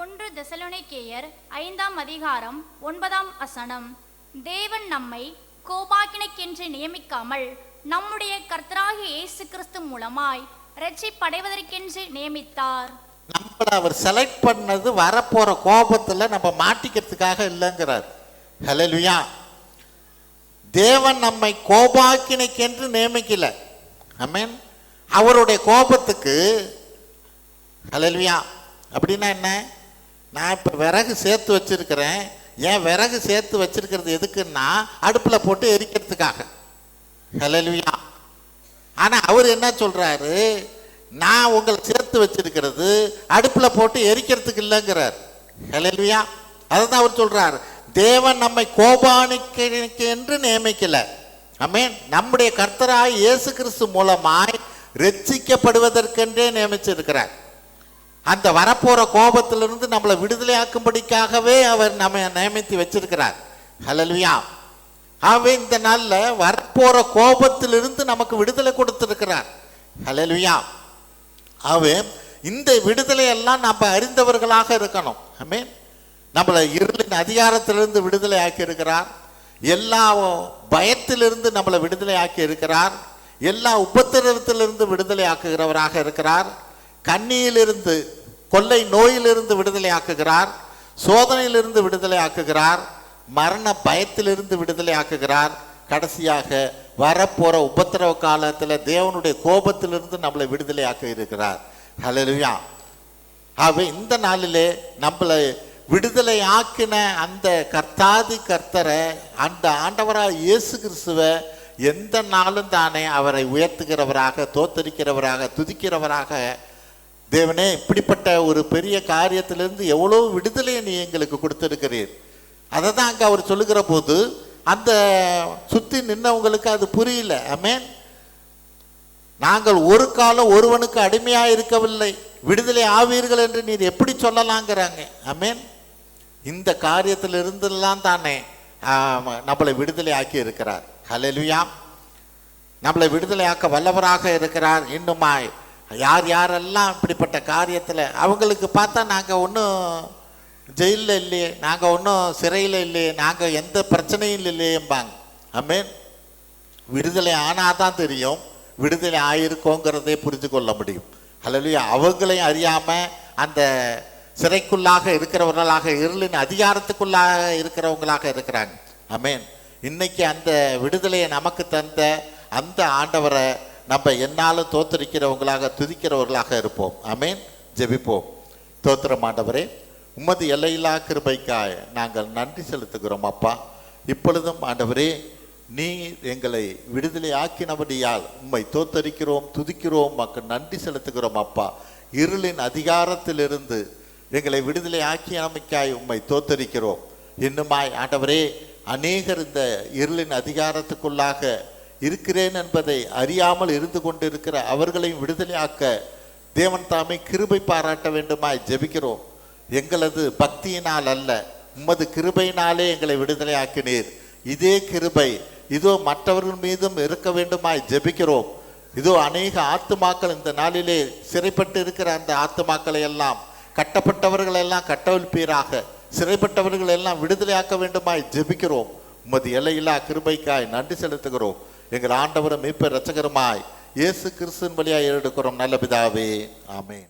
1 தெசலோனிக்கேயர் 5ஆம் அதிகாரம் 9ஆம் வசனம். தேவன் நம்மை கோபாக்கினைக்கென்று நியமிக்காமல் நம்முடைய கர்த்தராகிய இயேசு கிறிஸ்து மூலமாய் இரட்சிப்படைவதற்கென்று நியமித்தார். நம்மளை அவர் செலக்ட் பண்ணது வரப்போற கோபத்தில் நம்ம மாட்டிக்கிறதுக்காக இல்லைங்கிறார். ஹல்லேலூயா. தேவன் நம்மை கோபாக்கினைக்கென்று நியமிக்கல. ஆமென். அவருடைய கோபத்துக்கு. ஹல்லேலூயா. அப்படின்னா என்ன? நான் இப்போ விறகு சேர்த்து வச்சிருக்கிறேன். ஏன் விறகு சேர்த்து வச்சிருக்கிறது எதுக்குன்னா அடுப்பில் போட்டு எரிக்கிறதுக்காக. ஹல்லேலூயா. ஆனால் அவர் என்ன சொல்றாரு? நான் உங்களை சேர்த்து வச்சிருக்கிறது அடுப்பில் போட்டு எரிக்கிறதுக்கு இல்லைங்கிறார். ஹல்லேலூயா. அதுதான் அவர் சொல்றார், தேவன் நம்மை கோபானிக்கு என்று நியமிக்கல. ஆமென். நம்முடைய கர்த்தராய் இயேசு கிறிஸ்து மூலமாய் ரட்சிக்கப்படுவதற்கென்றே நியமிச்சிருக்கிறார். அந்த வரப்போற கோபத்திலிருந்து நம்மளை விடுதலையாக்கும்படிக்காகவே அவர் நம்ம நியமித்து வச்சிருக்கிறார். ஹல்லேலூயா. ஆகவே இந்த நாளில் வரப்போற கோபத்திலிருந்து நமக்கு விடுதலை கொடுத்திருக்கிறார். ஹல்லேலூயா. ஆகவே இந்த விடுதலையெல்லாம் நம்ம அறிந்தவர்களாக இருக்கணும். ஆமென். நம்மளை இருளின் அதிகாரத்திலிருந்து விடுதலை ஆக்கி இருக்கிறார். எல்லா பயத்திலிருந்து நம்மளை விடுதலை ஆக்கி இருக்கிறார். எல்லா உபத்திரவத்திலிருந்து விடுதலை ஆக்குகிறவராக இருக்கிறார். கண்ணியிலிருந்து, கொள்ளை நோயிலிருந்து விடுதலை ஆக்குகிறார். சோதனையிலிருந்து விடுதலை ஆக்குகிறார். மரண பயத்திலிருந்து விடுதலை ஆக்குகிறார். கடைசியாக வரப்போற உபத்திரவ காலத்தில் தேவனுடைய கோபத்திலிருந்து நம்மளை விடுதலை ஆக்க இருக்கிறார். ஹல்லேலூயா. ஆகவே இந்த நாளிலே நம்மளை விடுதலை ஆக்கின அந்த கர்த்தாதி கர்த்தரை, அந்த ஆண்டவராக இயேசு கிறிஸ்துவை எந்த நாளும் தானே அவரை உயர்த்துகிறவராக, தோத்தரிக்கிறவராக, துதிக்கிறவராக, தேவனே இப்படிப்பட்ட ஒரு பெரிய காரியத்திலிருந்து எவ்வளோ விடுதலையை நீ எங்களுக்கு கொடுத்திருக்கிறீர். அதை தான் அங்கே அவர் சொல்லுகிற போது அந்த சுற்றி நின்னவங்களுக்கு அது புரியல. ஆமென். நாங்கள் ஒரு காலம் ஒருவனுக்கு அடிமையாக இருக்கவில்லை, விடுதலை ஆவீர்கள் என்று நீர் எப்படி சொல்லலாங்கிறாங்க. ஆமென். இந்த காரியத்திலிருந்தெல்லாம் தானே நம்மளை விடுதலை ஆக்கி இருக்கிறார். ஹல்லேலூயா. நம்மளை விடுதலை ஆக்க வல்லவராக இருக்கிறார். இன்னுமாய் யார் யாரெல்லாம் இப்படிப்பட்ட காரியத்தில், அவங்களுக்கு பார்த்தா நாங்கள் ஒன்றும் ஜெயிலில் இல்லையே, நாங்கள் ஒன்றும் சிறையில் இல்லையே, நாங்கள் எந்த பிரச்சனையும் இல்லையேம்பாங்க. ஆமென். விடுதலை ஆனால் தான் தெரியும் விடுதலை ஆயிருக்கோங்கிறதே புரிந்து கொள்ள முடியும். ஹல்லேலூயா. அவங்களையும் அறியாமல் அந்த சிறைக்குள்ளாக இருக்கிறவர்களாக, இருளின் அதிகாரத்துக்குள்ளாக இருக்கிறவங்களாக இருக்கிறாங்க. ஆமென். இன்னைக்கு அந்த விடுதலையை நமக்கு தந்த அந்த ஆண்டவரை நம்ம என்னாலும் தோத்தரிக்கிறவங்களாக, துதிக்கிறவர்களாக இருப்போம். ஆமென். ஜெபிப்போம். தோத்திரம் ஆண்டவரே, உமது எல்லையில்லா கிருபைக்காய் நாங்கள் நன்றி செலுத்துகிறோம் அப்பா. இப்பொழுதும் ஆண்டவரே, நீ எங்களை விடுதலை ஆக்கினபடியால் உம்மை தோத்தரிக்கிறோம், துதிக்கிறோம், மக்கள் நன்றி செலுத்துகிறோம் அப்பா. இருளின் அதிகாரத்திலிருந்து எங்களை விடுதலை ஆக்கினமைக்காய் உம்மை தோத்தரிக்கிறோம். இன்னுமாய் ஆண்டவரே, அநேகர் இந்த இருளின் அதிகாரத்துக்குள்ளாக இருக்கிறேன் என்பதை அறியாமல் இருந்து கொண்டிருக்கிற அவர்களையும் விடுதலையாக்க தேவன் தாமே கிருபை பாராட்ட வேண்டுமாய் ஜெபிக்கிறோம். எங்களது பக்தியினால் அல்ல, உமது கிருபையினாலே எங்களை விடுதலை ஆக்கினீர். இதே கிருபை இதோ மற்றவர்கள் மீதும் இருக்க வேண்டுமாய் ஜெபிக்கிறோம். இதோ அநேக ஆத்துமாக்கள் இந்த நாளிலே சிறைப்பட்டு இருக்கிற அந்த ஆத்துமாக்களை எல்லாம், கட்டப்பட்டவர்கள் எல்லாம் கட்டவிழ்ப்பீராக, சிறைப்பட்டவர்கள் எல்லாம் விடுதலையாக்க வேண்டுமாய் ஜெபிக்கிறோம். உமது எல்லையில்லா கிருபைக்காய் நன்றி செலுத்துகிறோம். எங்கள் ஆண்டவரும் மீட்பர் இரட்சகருமாய் இயேசு கிறிஸ்துவின் வழியாய் எடுக்கிறோம் நல்ல பிதாவே. ஆமென்.